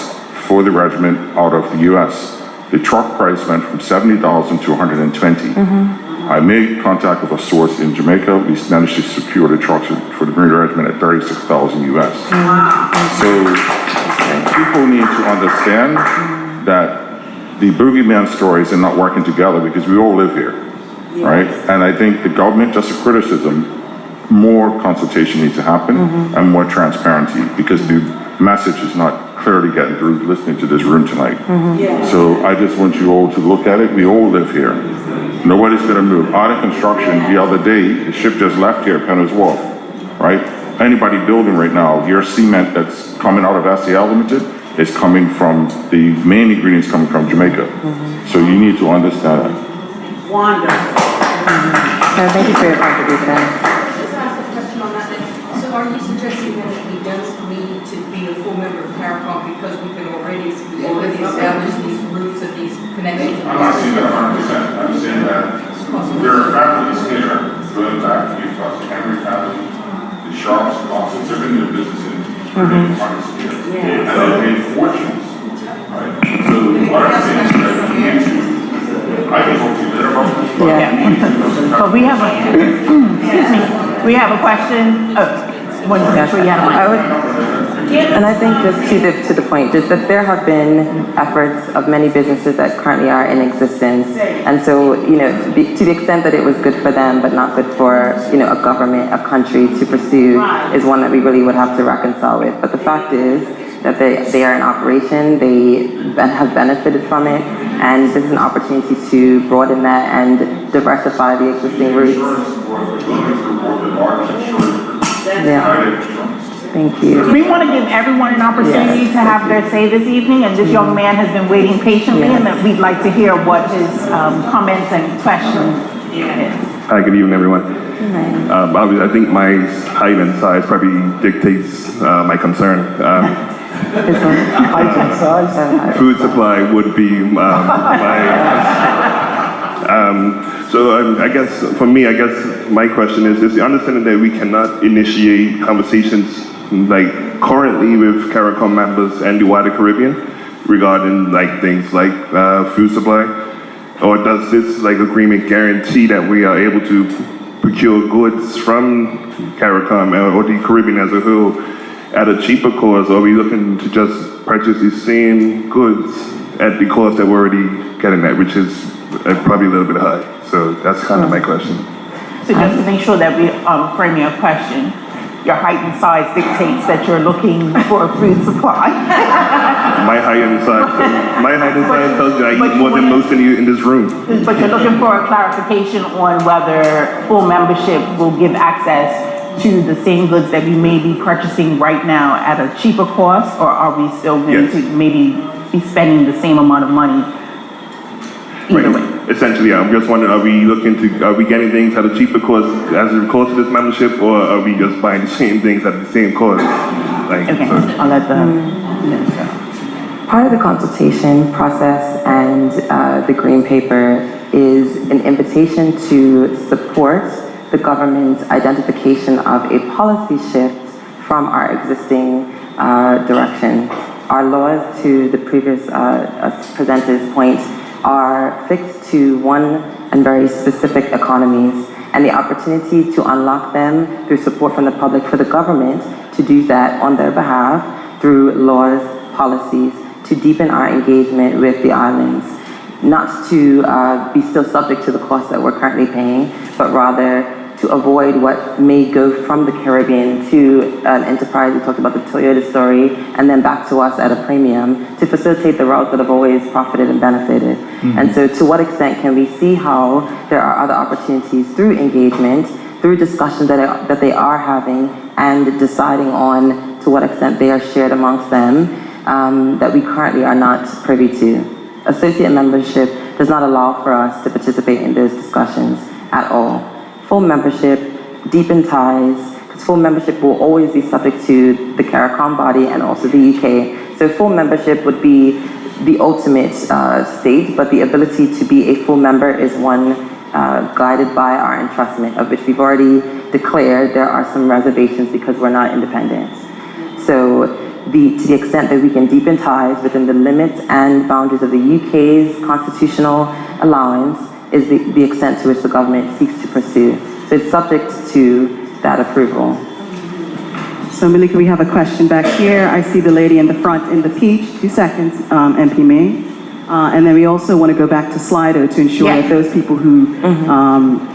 for the regiment out of the US. The truck price went from $70,000 to $120,000. I made contact with a source in Jamaica. We managed to secure the trucks for the Bermuda Regiment at $36,000 US. So people need to understand that the boogeyman stories are not working together because we all live here, right? And I think the government, just a criticism, more consultation needs to happen and more transparency, because the message is not clearly getting through listening to this room tonight. So I just want you all to look at it. We all live here. Nobody's going to move. Out of construction, the other day, the ship just left here, Penno's Wharf, right? Anybody building right now, your cement that's coming out of SCL Limited is coming from, the main ingredients coming from Jamaica. So you need to understand that. Wanda. Thank you for your contribution. Just ask a question on that then. So are you suggesting that we don't need to be a full member of CARICOM because we can already establish these roots of these connections? I'm not saying that 100%. I'm saying that there are families here going back to Utah, the Henry family, the Sharps, Lawsons, they've been in the business in hundreds of years. And they've made fortunes, right? So what I'm saying is that we need to, I can talk to you later about this, but But we have a, excuse me, we have a question. One more, sure you have And I think just to the point, just that there have been efforts of many businesses that currently are in existence. And so, you know, to the extent that it was good for them, but not good for, you know, a government, a country to pursue is one that we really would have to reconcile with. But the fact is that they are in operation, they have benefited from it, and this is an opportunity to broaden that and diversify the existing routes. Yeah. Thank you. We want to give everyone an opportunity to have their say this evening, and this young man has been waiting patiently, and that we'd like to hear what his comments and questions is. Hi, good evening, everyone. Obviously, I think my height and size probably dictates my concern. Height and size? Food supply would be so I guess, for me, I guess my question is the understanding that we cannot initiate conversations like currently with CARICOM members and the wider Caribbean regarding like things like food supply? Or does this like agreement guarantee that we are able to procure goods from CARICOM or the Caribbean as a whole at a cheaper cost? Or are we looking to just purchase the same goods at the cost that we're already getting at, which is probably a little bit high? So that's kind of my question. So just to make sure that we frame your question, your height and size dictates that you're looking for a food supply. My height and size tells you I eat more than most of you in this room. But you're looking for a clarification on whether full membership will give access to the same goods that we may be purchasing right now at a cheaper cost, or are we still going to maybe be spending the same amount of money? either way. Essentially, yeah. I'm just wondering, are we getting things at a cheaper cost as a cost of this membership, or are we just buying the same things at the same cost? Okay, I'll let the minister. Part of the consultation process and the green paper is an invitation to support the government's identification of a policy shift from our existing direction. Our laws, to the previous presenter's point, are fixed to one and very specific economies, and the opportunity to unlock them through support from the public for the government to do that on their behalf through laws, policies, to deepen our engagement with the islands, not to be still subject to the costs that we're currently paying, but rather to avoid what may go from the Caribbean to an enterprise. We talked about the Toyota story, and then back to us at a premium to facilitate the routes that have always profited and benefited. And so to what extent can we see how there are other opportunities through engagement, through discussions that they are having, and deciding on to what extent they are shared amongst them, that we currently are not privy to. Associate membership does not allow for us to participate in those discussions at all. Full membership, deepen ties, because full membership will always be subject to the CARICOM body and also the UK. So full membership would be the ultimate state, but the ability to be a full member is one guided by our entrustment, of which we've already declared there are some reservations because we're not independent. So to the extent that we can deepen ties within the limits and boundaries of the UK's constitutional allowance is the extent to which the government seeks to pursue. So it's subject to that approval. So Malika, we have a question back here. I see the lady in the front in the peach. 2 seconds, MP May. And then we also want to go back to Slido to ensure that those people who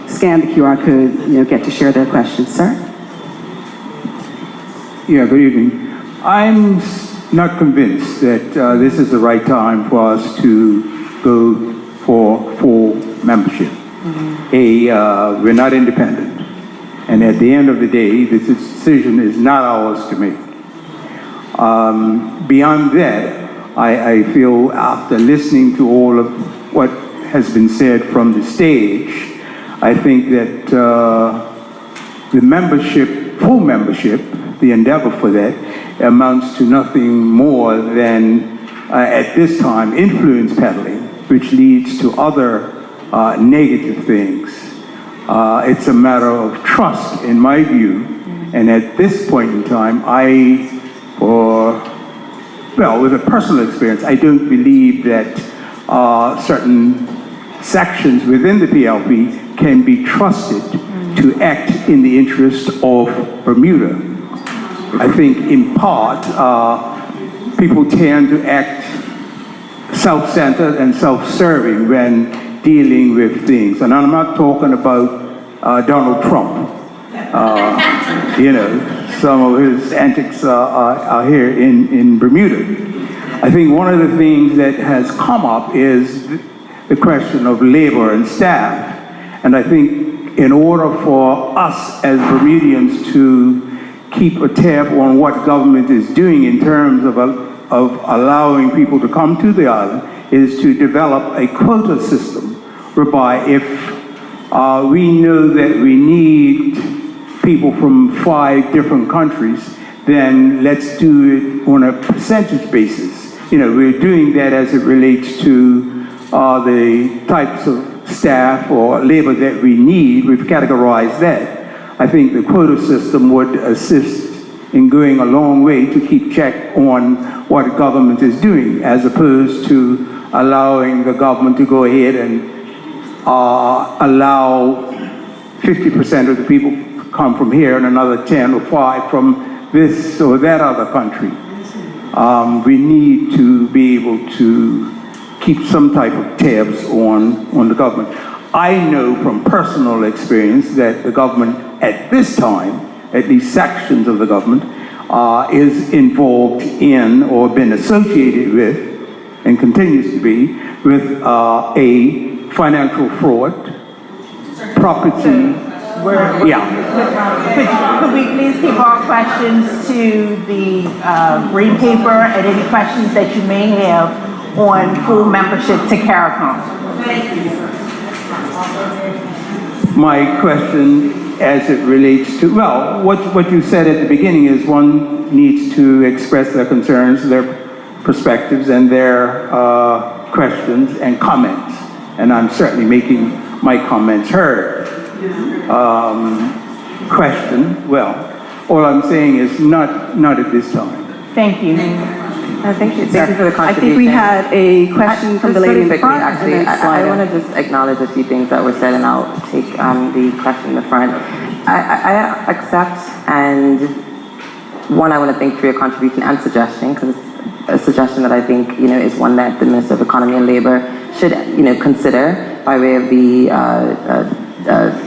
scan the QR code, get to share their questions. Sir? Yeah, good evening. I'm not convinced that this is the right time for us to go for full membership. We're not independent. And at the end of the day, this decision is not ours to make. Beyond that, I feel after listening to all of what has been said from the stage, I think that the membership, full membership, the endeavor for that amounts to nothing more than, at this time, influence peddling, which leads to other negative things. It's a matter of trust, in my view, and at this point in time, with a personal experience, I don't believe that certain sections within the PLP can be trusted to act in the interest of Bermuda. I think in part, people tend to act self-centered and self-serving when dealing with things. And I'm not talking about Donald Trump. Some of his antics are here in Bermuda. I think one of the things that has come up is the question of labor and staff. And I think in order for us as Bermudians to keep a tab on what government is doing in terms of allowing people to come to the island is to develop a quota system whereby if we know that we need people from 5 different countries, then let's do it on a percentage basis. We're doing that as it relates to the types of staff or labor that we need. We've categorized that. I think the quota system would assist in going a long way to keep check on what government is doing, as opposed to allowing the government to go ahead and allow 50% of the people to come from here and another 10 or 5 from this or that other country. We need to be able to keep some type of tabs on the government. I know from personal experience that the government at this time, at least sections of the government, is involved in or been associated with, and continues to be, with a financial fraud, property. Could we please keep our questions to the green paper and any questions that you may have on full membership to CARICOM. My question as it relates to, well, what you said at the beginning is one needs to express their concerns, their perspectives, and their questions and comments. And I'm certainly making my comments heard. Question, well, all I'm saying is not at this time. Thank you. Thank you for the contribution. I think we had a question from the lady in the front. Actually, and then I Slido. want to just acknowledge a few things that were said, and I'll take the question in the front. I accept, and one, I want to thank for your contribution and suggestion, because it's a suggestion that I think, is one that the Minister of Economy and Labor should, consider by way of the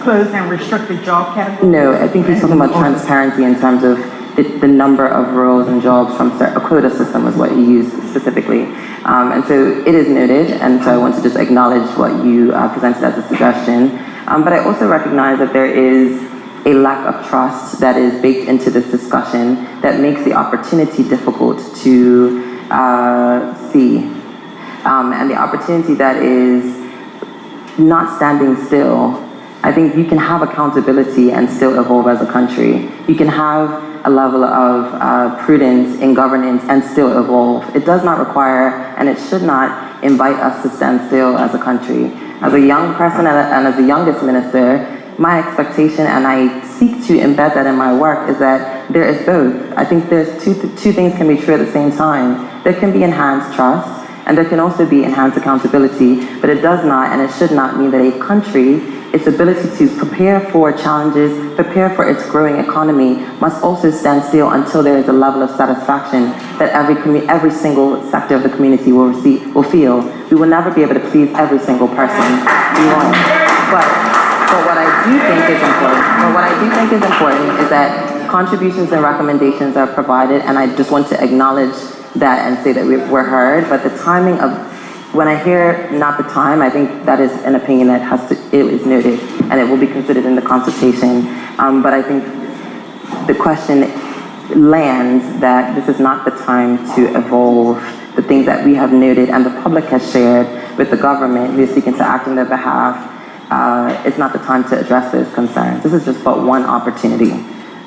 Closed and restricted job category? No, I think he's talking about transparency in terms of the number of roles and jobs from a quota system was what you used specifically. And so it is noted, and so I want to just acknowledge what you presented as a suggestion. But I also recognize that there is a lack of trust that is baked into this discussion that makes the opportunity difficult to see. And the opportunity that is not standing still. I think you can have accountability and still evolve as a country. You can have a level of prudence in governance and still evolve. It does not require, and it should not invite us to stand still as a country. As a young person and as the youngest minister, my expectation, and I seek to embed that in my work, is that there is both. I think there's two things can be true at the same time. There can be enhanced trust, and there can also be enhanced accountability, but it does not, and it should not mean that a country, its ability to prepare for challenges, prepare for its growing economy, must also stand still until there is a level of satisfaction that every single sector of the community will feel. We will never be able to please every single person. We won't. But what I do think is important is that contributions and recommendations are provided, and I just want to acknowledge that and say that we're heard. But the timing of when I hear not the time, I think that is an opinion that it is noted, and it will be considered in the consultation. But I think the question lands that this is not the time to evolve the things that we have noted and the public has shared with the government who is seeking to act on their behalf. It's not the time to address those concerns. This is just but one opportunity.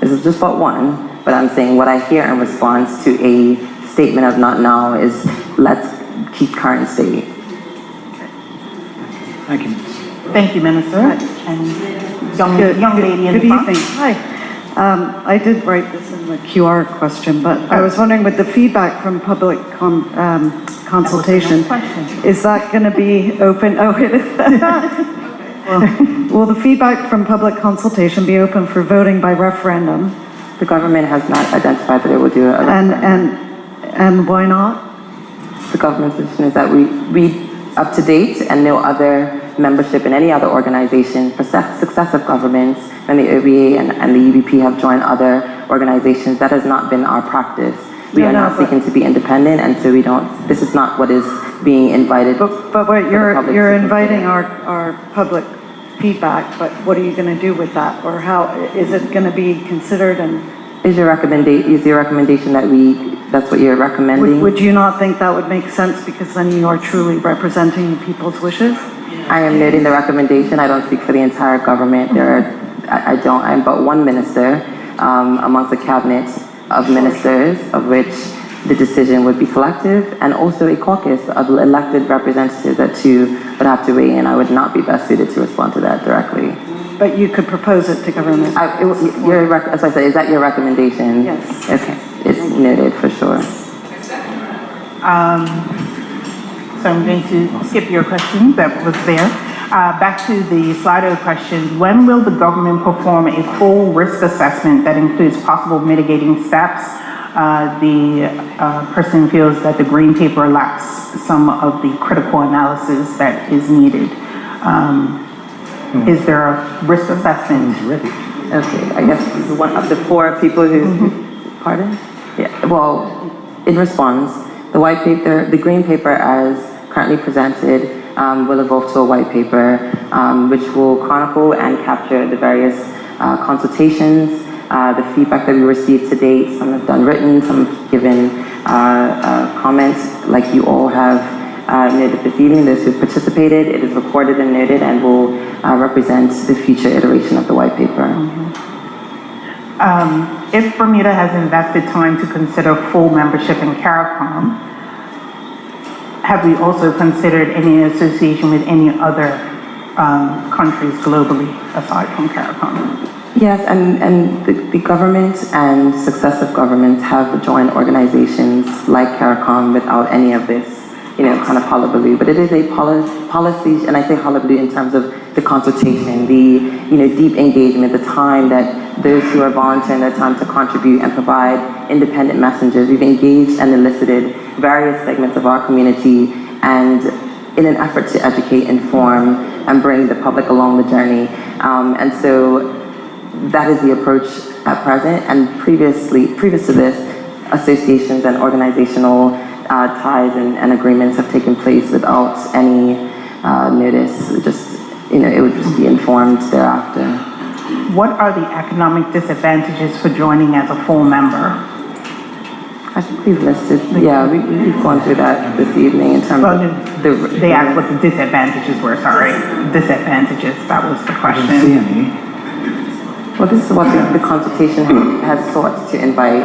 This is just but one, but I'm saying what I hear in response to a statement of not now is let's keep current state. Thank you. Thank you, Minister. And young lady in the front. Good evening. Hi. I did write this in the QR question, but I was wondering with the feedback from public consultation, is that going to be open? Oh, it is. Will the feedback from public consultation be open for voting by referendum? The government has not identified that it will do it. And why not? The government's position is that we up to date, and no other membership in any other organization for successive governments, and the OBA and the UBP have joined other organizations. That has not been our practice. We are not seeking to be independent, and so we don't. This is not what is being invited. But what you're inviting our public feedback. But what are you going to do with that, or how is it going to be considered? And is your recommendation that that's what you're recommending? Would you not think that would make sense, because then you are truly representing people's wishes? I am noting the recommendation. I don't speak for the entire government. I'm but one minister amongst a cabinet of ministers, of which the decision would be collective, and also a caucus of elected representatives that too would have to weigh in. I would not be best suited to respond to that directly. But you could propose it to government. As I said, is that your recommendation? Yes. Okay, it's noted for sure. So I'm going to skip your question that was there. Back to the Slido questions. When will the government perform a full risk assessment that includes possible mitigating steps? The person feels that the green paper lacks some of the critical analysis that is needed. Is there a risk assessment? Okay, I guess one of the four people who, pardon? Yeah, well, in response, the white paper, the green paper as currently presented will evolve to a white paper which will chronicle and capture the various consultations, the feedback that we received to date. Some have done written, some have given comments like you all have noted this evening, those who have participated. It is recorded and noted and will represent the future iteration of the white paper. If Bermuda has invested time to consider full membership in CARICOM, have we also considered any association with any other countries globally aside from CARICOM? Yes, and the government and successive governments have joined organizations like CARICOM without any of this, kind of hullabaloo. But it is a policy, and I say hullabaloo in terms of the consultation, the, deep engagement, the time that those who are volunteering their time to contribute and provide independent messengers. We've engaged and elicited various segments of our community and in an effort to educate, inform, and bring the public along the journey. And so that is the approach at present, and previous to this, associations and organizational ties and agreements have taken place without any notice. It would just be informed thereafter. What are the economic disadvantages for joining as a full member? I think we've listed, we've gone through that this evening in terms of They asked what the disadvantages were, sorry. Disadvantages, that was the question. I don't see any. Well, this is what the consultation has sought to invite.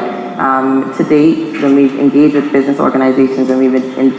To date, when we've engaged with business organizations and we've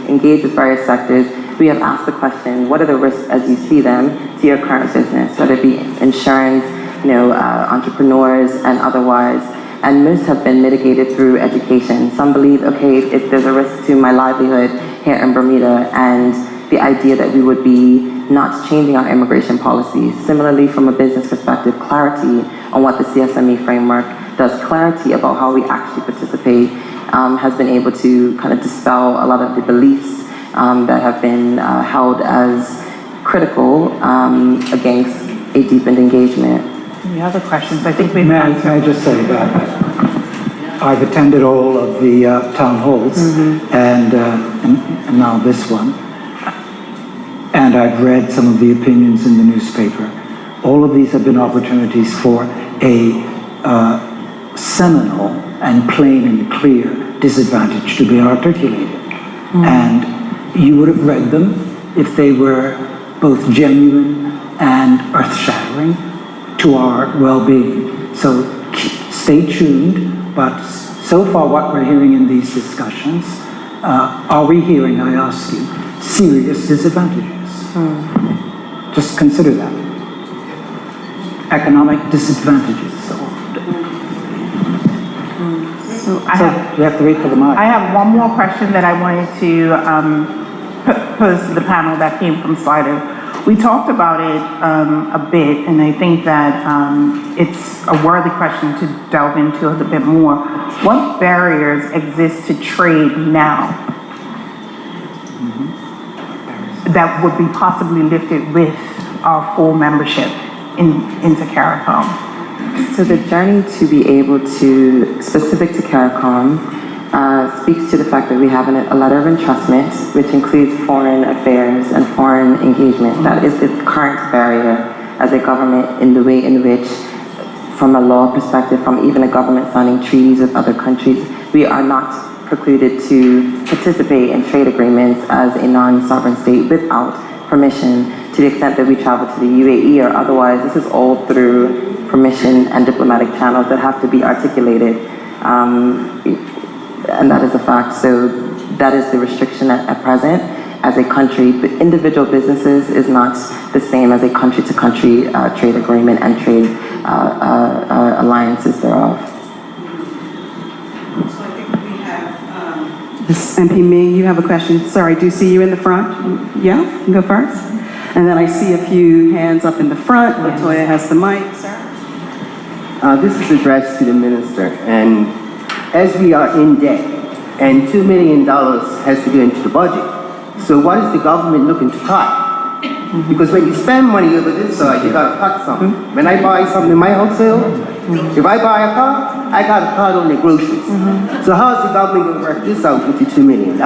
engaged with various sectors, we have asked the question, what are the risks as you see them to your current business, whether it be insurance, entrepreneurs, and otherwise. And most have been mitigated through education. Some believe, okay, if there's a risk to my livelihood here in Bermuda, and the idea that we would be not changing our immigration policies. Similarly, from a business perspective, clarity on what the CSME framework does, clarity about how we actually participate, has been able to kind of dispel a lot of the beliefs that have been held as critical against a deepened engagement. Any other questions? I think we've May I just say that I've attended all of the town halls and now this one. And I've read some of the opinions in the newspaper. All of these have been opportunities for a seminal and plain and clear disadvantage to be articulated. And you would have read them if they were both genuine and earth-shattering to our well-being. So stay tuned, but so far what we're hearing in these discussions, are we hearing, I ask you, serious disadvantages? Just consider that. Economic disadvantages. So we have to wait for the mic. I have one more question that I wanted to pose to the panel that came from Slido. We talked about it a bit, and I think that it's a worthy question to delve into a little bit more. What barriers exist to trade now that would be possibly lifted with our full membership into CARICOM? So the journey to be able to, specific to CARICOM, speaks to the fact that we have a letter of entrustment, which includes foreign affairs and foreign engagement. That is the current barrier as a government in the way in which, from a law perspective, from even a government signing treaties with other countries, we are not precluded to participate in trade agreements as a non-sovereign state without permission, to the extent that we travel to the UAE or otherwise. This is all through permission and diplomatic channels that have to be articulated. And that is a fact. So that is the restriction at present as a country. But individual businesses is not the same as a country-to-country trade agreement and trade alliances thereof. This MP Ming, you have a question. Sorry, do see you in the front? Yeah, you can go first. And then I see a few hands up in the front. Latoya has the mic, sir. This is addressed to the minister, and as we are in debt, and $2 million has to go into the budget, so what is the government looking to cut? Because when you spend money over this side, you gotta cut something. When I buy something in my wholesale, if I buy a car, I gotta cut on the groceries. So how is the government gonna work this out with the $2 million?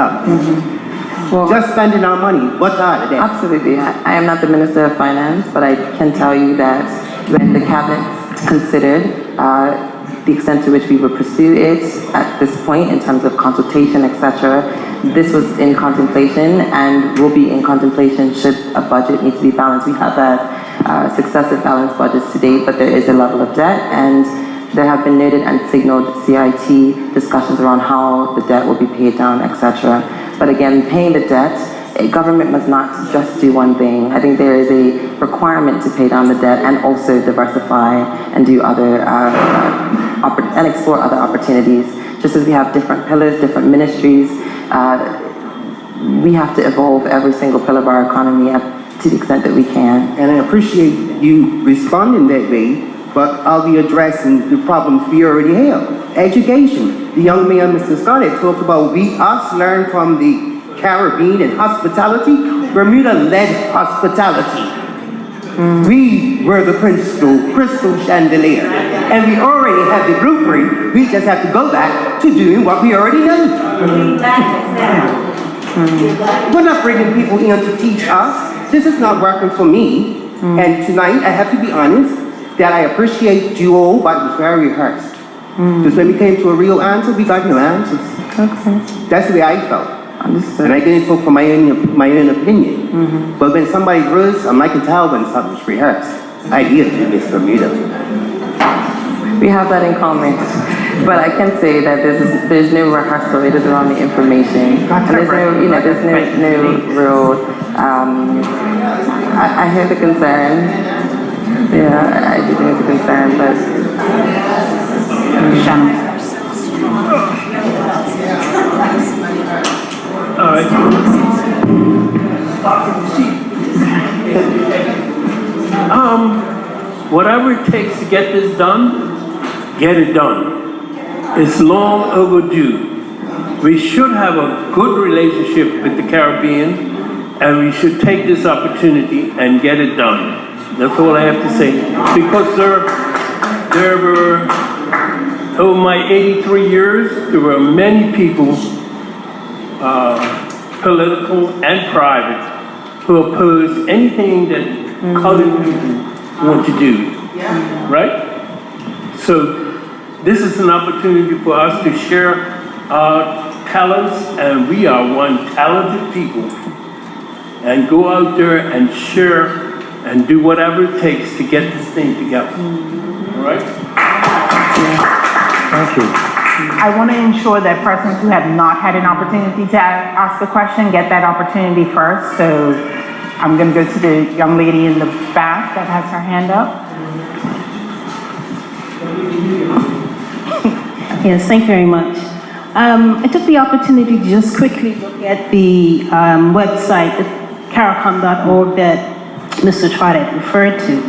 Well, just spending our money, what's out of that? Absolutely. I am not the Minister of Finance, but I can tell you that when the Cabinet considered the extent to which we would pursue it at this point in terms of consultation, etc. This was in contemplation and will be in contemplation should a budget need to be balanced. We have had successive balanced budgets to date, but there is a level of debt, and there have been noted and signaled CIT discussions around how the debt will be paid down, etc. But again, paying the debt, a government must not just do one thing. I think there is a requirement to pay down the debt and also diversify and do other and explore other opportunities. Just as we have different pillars, different ministries, we have to evolve every single pillar of our economy to the extent that we can. And I appreciate you responding that way, but are we addressing the problems we already have? Education. The young man, Mr. Scott, had talked about us learn from the Caribbean and hospitality. Bermuda led hospitality. We were the crystal chandelier. And we already have the blueprint. We just have to go back to doing what we already know. We're not bringing people in to teach us. This is not working for me. And tonight, I have to be honest, that I appreciate you all, but it was very rehearsed. Because when we came to a real answer, we got no answers. Okay. That's the way I felt. Understood. And I didn't talk from my own opinion. But when somebody runs, I can tell when something's rehearsed. I yield to Miss Bermuda. We have that in common. But I can say that there's no rehearsal. It is around the information. And there's no real. I hear the concern. Yeah, I do hear the concern, but. All right. Whatever it takes to get this done, get it done. It's long overdue. We should have a good relationship with the Caribbean, and we should take this opportunity and get it done. That's all I have to say. Because there were, over my 83 years, there were many people, political and private, who opposed anything that colored people want to do, right? So this is an opportunity for us to share our talents, and we are one talented people, and go out there and share and do whatever it takes to get this thing together, all right? Thank you. I want to ensure that persons who have not had an opportunity to ask a question get that opportunity first. So I'm going to go to the young lady in the back that has her hand up. Yes, thank you very much. I took the opportunity to just quickly look at the website, CARICOM.org, that Mr. Trott had referred to.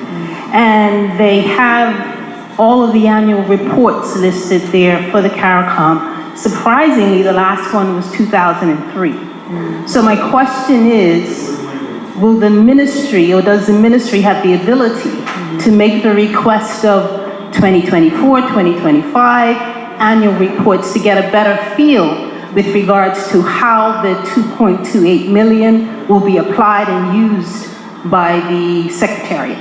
And they have all of the annual reports listed there for the CARICOM. Surprisingly, the last one was 2003. So my question is, will the ministry, or does the ministry have the ability to make the request of 2024, 2025 annual reports to get a better feel with regards to how the 2.28 million will be applied and used by the Secretariat?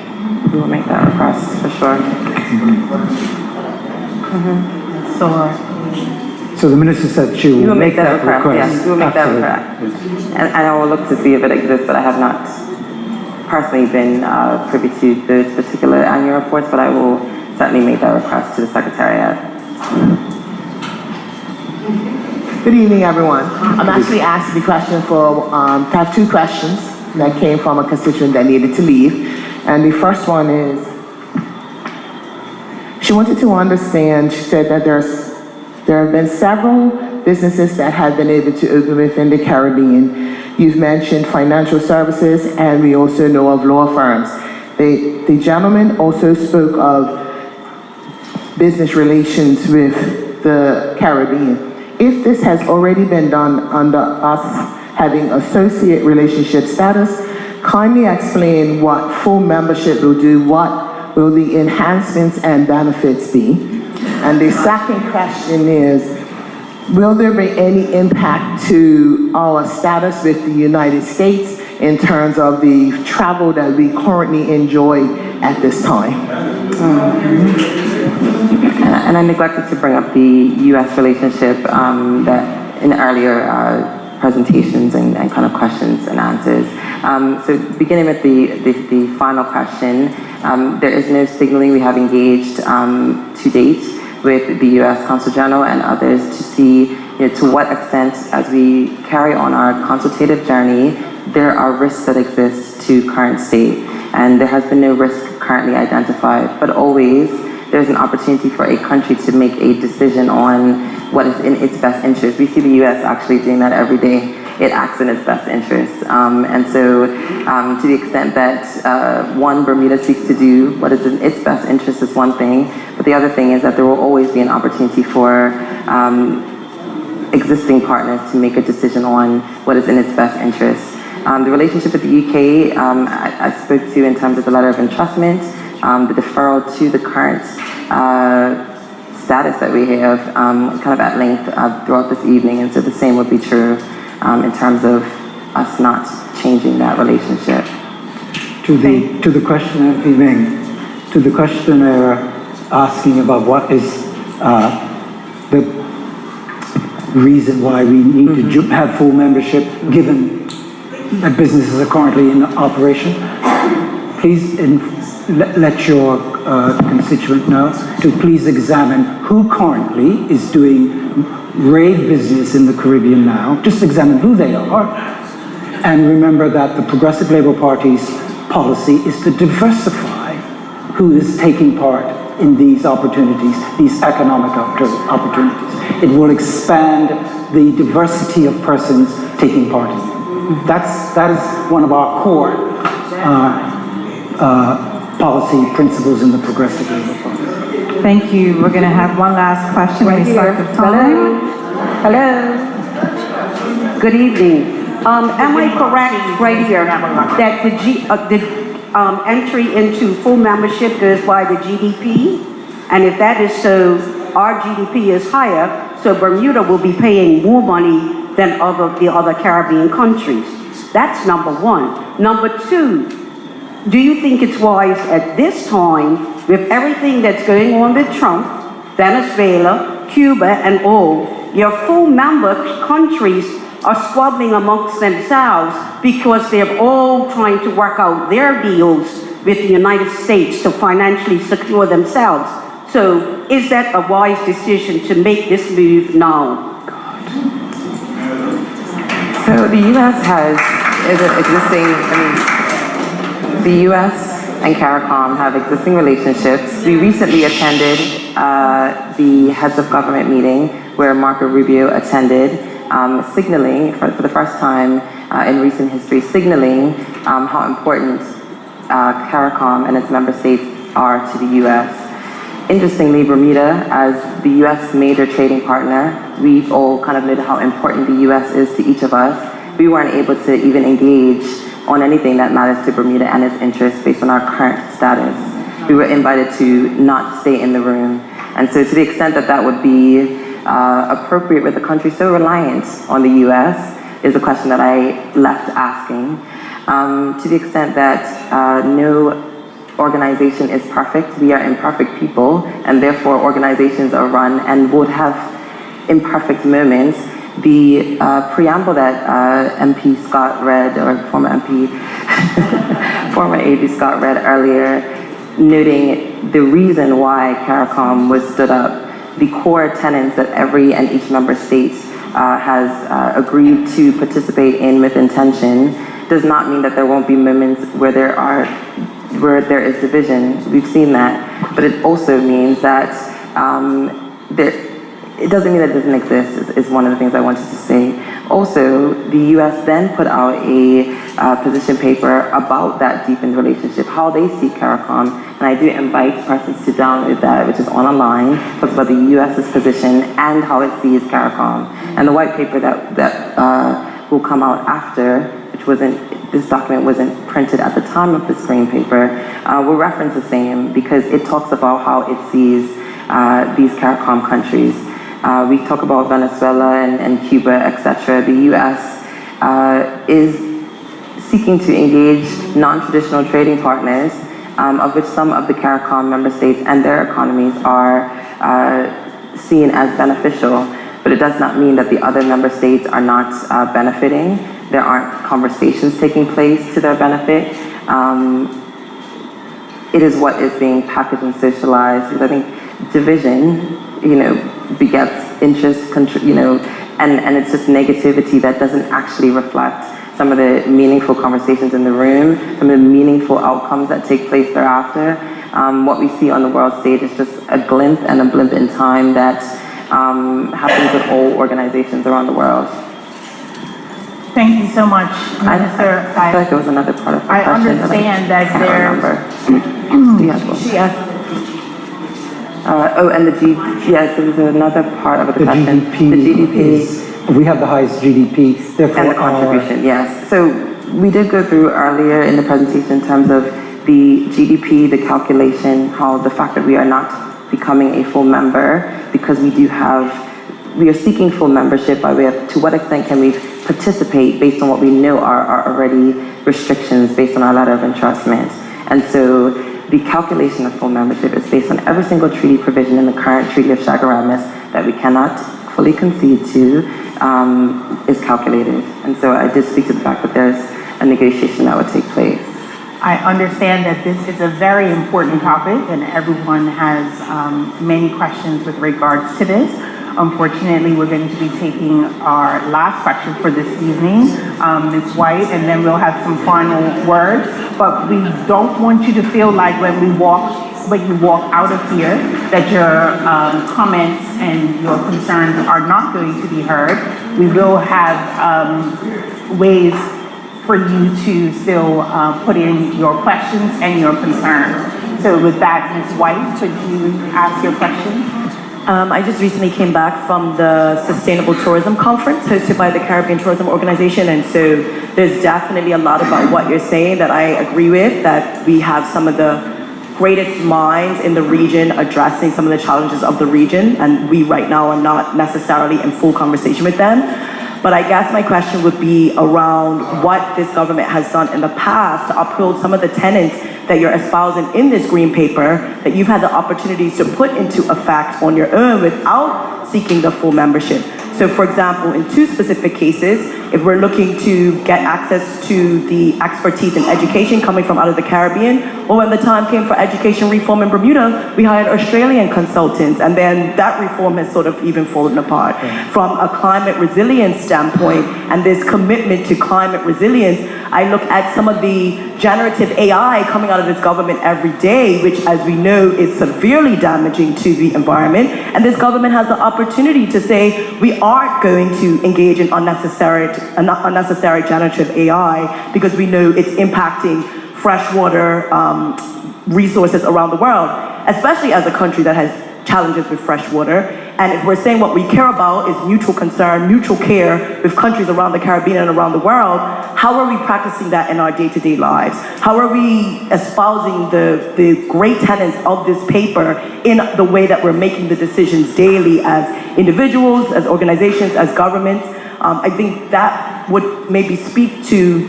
We will make that request for sure. So the minister said she will make that request. Yes, we will make that request. And I will look to see if it exists, but I have not personally been privy to those particular annual reports, but I will certainly make that request to the Secretariat. Good evening, everyone. I'm actually asking the question for, I have two questions that came from a constituent that needed to leave. And the first one is, she wanted to understand, she said that there have been several businesses that have been able to open within the Caribbean. You've mentioned financial services, and we also know of law firms. The gentleman also spoke of business relations with the Caribbean. If this has already been done under us having associate relationship status, kindly explain what full membership will do, what will the enhancements and benefits be? And the second question is, will there be any impact to our status with the United States in terms of the travel that we currently enjoy at this time. And I neglected to bring up the U.S. relationship that in earlier presentations and kind of questions and answers. So beginning with the final question, there is no signaling. We have engaged to date with the U.S. Consul General and others to see to what extent, as we carry on our consultative journey, there are risks that exist to current state. And there has been no risk currently identified, but always there's an opportunity for a country to make a decision on what is in its best interest. We see the U.S. actually doing that every day. It acts in its best interest. And so to the extent that Bermuda seeks to do what is in its best interest is one thing, but the other thing is that there will always be an opportunity for existing partners to make a decision on what is in its best interest. The relationship with the UK, I spoke to in terms of the letter of entrustment, the deferral to the current status that we have kind of at length throughout this evening, and so the same would be true in terms of us not changing that relationship. To the question, MP Ming, to the questionnaire asking about what is the reason why we need to have full membership given that businesses are currently in operation, please let your constituent know to please examine who currently is doing raid business in the Caribbean now. Just examine who they are. And remember that the Progressive Labour Party's policy is to diversify who is taking part in these opportunities, these economic opportunities. It will expand the diversity of persons taking part in them. That is one of our core policy principles in the Progressive Labour Party. Thank you. We're going to have one last question in respect of time. Hello. Good evening. Am I correct right here that the entry into full membership goes by the GDP? And if that is so, our GDP is higher, so Bermuda will be paying more money than the other Caribbean countries. That's number one. Number two, do you think it's wise at this time, with everything that's going on with Trump, Venezuela, Cuba, and all, your full member countries are squabbling amongst themselves because they're all trying to work out their deals with the United States to financially secure themselves. So is that a wise decision to make this move now? So the U.S. the U.S. and CARICOM have existing relationships. We recently attended the heads of government meeting where Marco Rubio attended, signaling for the first time in recent history, signaling how important CARICOM and its member states are to the U.S. Interestingly, Bermuda, as the U.S. major trading partner, we all kind of know how important the U.S. is to each of us. We weren't able to even engage on anything that matters to Bermuda and its interests based on our current status. We were invited to not stay in the room. And so to the extent that that would be appropriate with a country so reliant on the U.S. is a question that I left asking. To the extent that no organization is perfect, we are imperfect people, and therefore organizations are run and would have imperfect moments. The preamble that MP Scott read, or former MP, former AD Scott read earlier, noting the reason why CARICOM was stood up, the core tenets that every and each member state has agreed to participate in with intention, does not mean that there won't be moments where there is division. We've seen that, but it also means that it doesn't mean that it doesn't exist, is one of the things I wanted to say. Also, the U.S. then put out a position paper about that deepened relationship, how they see CARICOM, and I do invite persons to download that, which is online, talks about the U.S.'s position and how it sees CARICOM. And the white paper that will come out after, this document wasn't printed at the time of this green paper, will reference the same because it talks about how it sees these CARICOM countries. We talk about Venezuela and Cuba, etc. The U.S. seeking to engage non-traditional trading partners, of which some of the CARICOM member states and their economies are seen as beneficial, but it does not mean that the other member states are not benefiting. There aren't conversations taking place to their benefit. It is what is being packaged and socialized, because I think division, begets interest, and it's just negativity that doesn't actually reflect some of the meaningful conversations in the room, some of the meaningful outcomes that take place thereafter. What we see on the world stage is just a glimpse and a blimp in time that happens with all organizations around the world. Thank you so much, Minister. I feel like there was another part of the I question understand that I there's. she asked. And the yes, there was another part of the question. The GDP. We have the highest GDP, therefore And the contribution, yes. So we did go through earlier in the presentation in terms of the GDP, the calculation, how the fact that we are not becoming a full member because we are seeking full membership by way of to what extent can we participate based on what we know are already restrictions based on our letter of entrustment. And so the calculation of full membership is based on every single treaty provision in the current Treaty of Chaguaramas that we cannot fully concede to is calculated. And so I did speak to the fact that there's a negotiation that would take place. I understand that this is a very important topic and everyone has many questions with regards to this. Unfortunately, we're going to be taking our last question for this evening, Ms. White, and then we'll have some final words. But we don't want you to feel like when you walk out of here, that your comments and your concerns are not going to be heard. We will have ways for you to still put in your questions and your concerns. So with that, Ms. White, could you ask your question? I just recently came back from the Sustainable Tourism Conference hosted by the Caribbean Tourism Organization, and so there's definitely a lot about what you're saying that I agree with, that we have some of the greatest minds in the region addressing some of the challenges of the region, and we right now are not necessarily in full conversation with them. But I guess my question would be around what this government has done in the past to uphold some of the tenets that you're espousing in this green paper that you've had the opportunities to put into effect on your own without seeking the full membership. So for example, in two specific cases, if we're looking to get access to the expertise in education coming from out of the Caribbean, or when the time came for education reform in Bermuda, we hired Australian consultants, and then that reform has sort of even fallen apart. From a climate resilience standpoint, and this commitment to climate resilience, I look at some of the generative AI coming out of this government every day, which as we know is severely damaging to the environment, and this government has the opportunity to say, we aren't going to engage in unnecessary generative AI because we know it's impacting freshwater resources around the world, especially as a country that has challenges with fresh water. And if we're saying what we care about is mutual concern, mutual care with countries around the Caribbean and around the world, how are we practicing that in our day-to-day lives? How are we espousing the great tenets of this paper in the way that we're making the decisions daily as individuals, as organizations, as governments? I think that would maybe speak to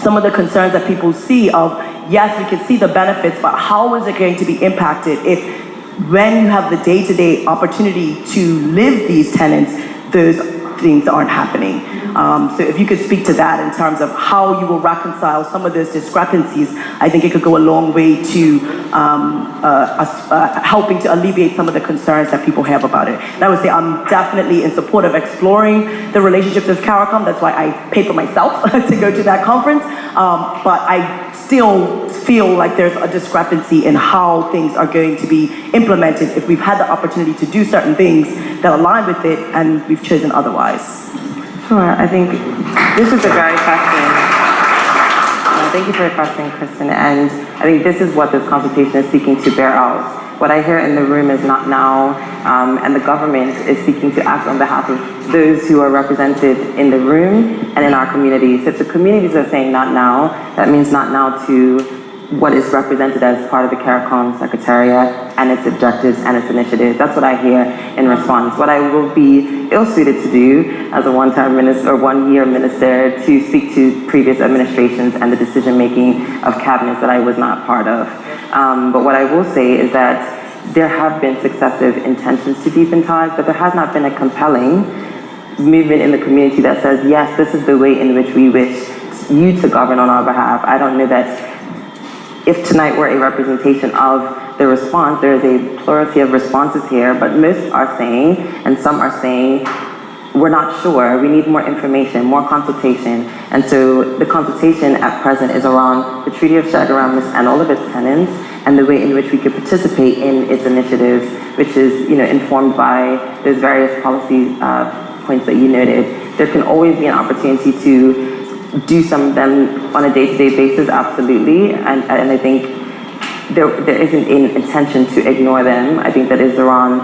some of the concerns that people see of, yes, we can see the benefits, but how is it going to be impacted if when you have the day-to-day opportunity to live these tenets, those things aren't happening. So if you could speak to that in terms of how you will reconcile some of those discrepancies, I think it could go a long way to helping to alleviate some of the concerns that people have about it. And I would say I'm definitely in support of exploring the relationships with CARICOM. That's why I paid for myself to go to that conference. But I still feel like there's a discrepancy in how things are going to be implemented if we've had the opportunity to do certain things that align with it and we've chosen otherwise. Sure, I think this is a very question. Thank you for your question, Kristen. And I think this is what this consultation is seeking to bear out. What I hear in the room is not now, and the government is seeking to act on behalf of those who are represented in the room and in our communities. If the communities are saying not now, that means not now to what is represented as part of the CARICOM Secretariat and its objectives and its initiatives. That's what I hear in response. What I will be ill-suited to do as a one-time minister or one-year minister to speak to previous administrations and the decision-making of cabinets that I was not part of. But what I will say is that there have been successive intentions to deepen ties, but there has not been a compelling movement in the community that says, yes, this is the way in which we wish you to govern on our behalf. I don't know that if tonight were a representation of the response, there is a plurality of responses here, but most are saying, and some are saying, we're not sure, we need more information, more consultation. And so the consultation at present is around the Treaty of Shared Arrhythmus and all of its tenets, and the way in which we could participate in its initiatives, which is informed by those various policy points that you noted. There can always be an opportunity to do some of them on a day-to-day basis, absolutely, and I think there isn't an intention to ignore them. I think that is around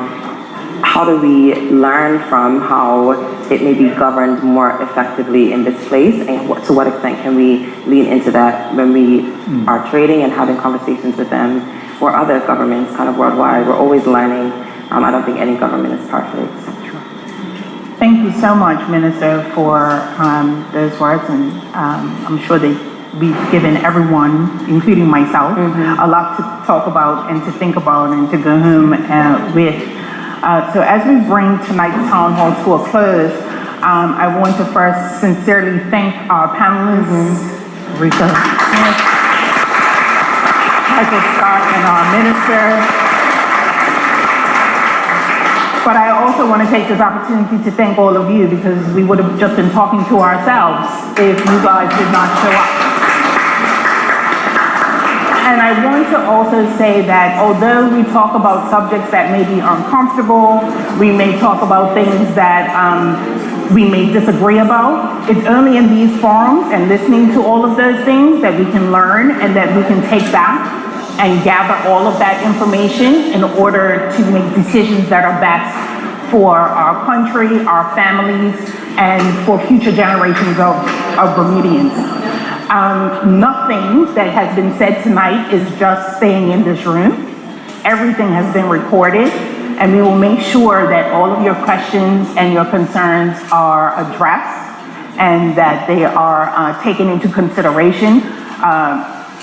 how do we learn from how it may be governed more effectively in this place, and to what extent can we lean into that when we are trading and having conversations with them or other governments kind of worldwide. We're always learning. I don't think any government is perfect. Thank you so much, Minister, for those words, and I'm sure that we've given everyone, including myself, a lot to talk about and to think about and to go home with. So as we bring tonight's town hall to a close, I want to first sincerely thank our panelists, Rita Smith, Michael Scott, and our minister. But I also want to take this opportunity to thank all of you, because we would have just been talking to ourselves if you guys did not show up. And I want to also say that although we talk about subjects that may be uncomfortable, we may talk about things that we may disagree about, it's only in these forums and listening to all of those things that we can learn and that we can take back and gather all of that information in order to make decisions that are best for our country, our families, and for future generations of Bermudians. Nothing that has been said tonight is just staying in this room. Everything has been recorded, and we will make sure that all of your questions and your concerns are addressed and that they are taken into consideration.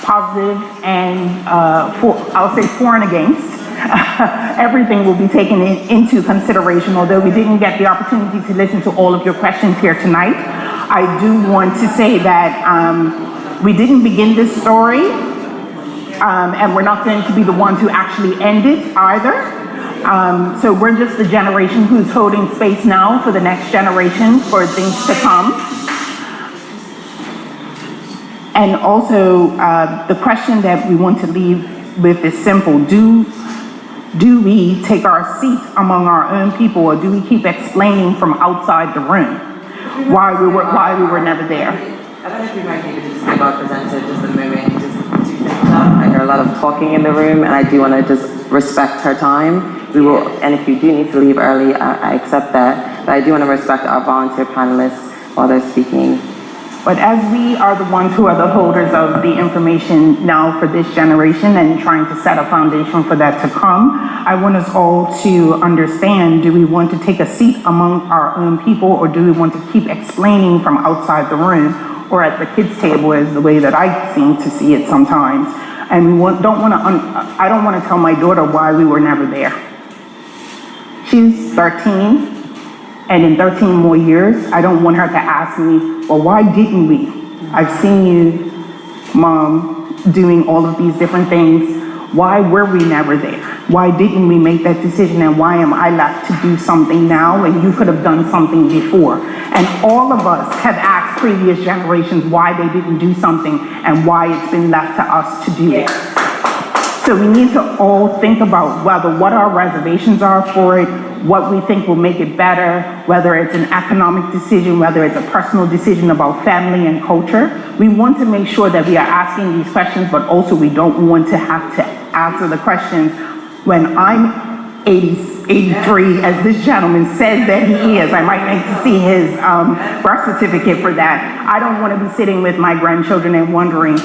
Positive and I'll say for and against. Everything will be taken into consideration. Although we didn't get the opportunity to listen to all of your questions here tonight, I do want to say that we didn't begin this story, and we're not going to be the ones who actually end it either. So we're just the generation who's holding space now for the next generation for things to come. And also, the question that we want to leave with is simple. Do we take our seat among our own people, or do we keep explaining from outside the room why we were never there? I don't know if we might be able to just give our presenter just a moment just to finish up. I hear a lot of talking in the room, and I do want to just respect her time. We will, and if you do need to leave early, I accept that. But I do want to respect our volunteer panelists while they're speaking. But as we are the ones who are the holders of the information now for this generation and trying to set a foundation for that to come, I want us all to understand, do we want to take a seat among our own people, or do we want to keep explaining from outside the room or at the kids' table, is the way that I seem to see it sometimes. And I don't want to tell my daughter why we were never there. She's 13. And in 13 more years, I don't want her to ask me, well, why didn't we? I've seen you, Mom, doing all of these different things. Why were we never there? Why didn't we make that decision? And why am I left to do something now when you could have done something before? And all of us have asked previous generations why they didn't do something and why it's been left to us to do it. So we need to all think about what our reservations are for it, what we think will make it better, whether it's an economic decision, whether it's a personal decision about family and culture. We want to make sure that we are asking these questions, but also we don't want to have to answer the questions when I'm 83, as this gentleman says that he is. I might need to see his birth certificate for that. I don't want to be sitting with my grandchildren and wondering,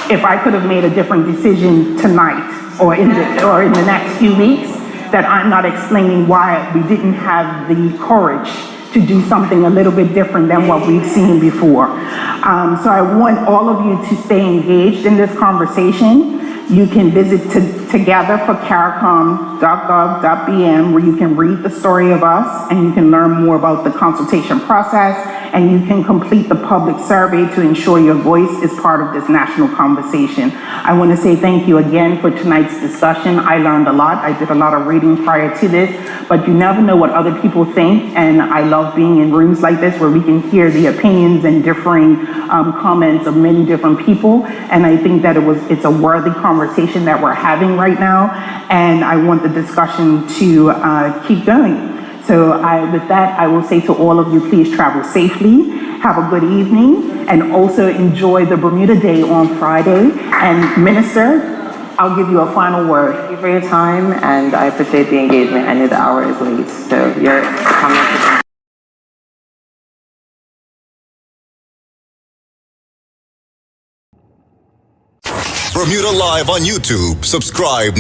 if I could have made a different decision tonight or in the next few weeks, that I'm not explaining why we didn't have the courage to do something a little bit different than what we've seen before. So I want all of you to stay engaged in this conversation. You can visit together for caricom.gov.bm, where you can read the story of us and you can learn more about the consultation process, and you can complete the public survey to ensure your voice is part of this national conversation. I want to say thank you again for tonight's discussion. I learned a lot. I did a lot of reading prior to this, but you never know what other people think, and I love being in rooms like this where we can hear the opinions and differing comments of many different people, and I think that it's a worthy conversation that we're having right now, and I want the discussion to keep going. So with that, I will say to all of you, please travel safely, have a good evening, and also enjoy the Bermuda Day on Friday. And Minister, I'll give you a final word. Thank you for your time, and I appreciate the engagement. I know the hour is late, so your comments. Bermuda Live on YouTube. Subscribe now.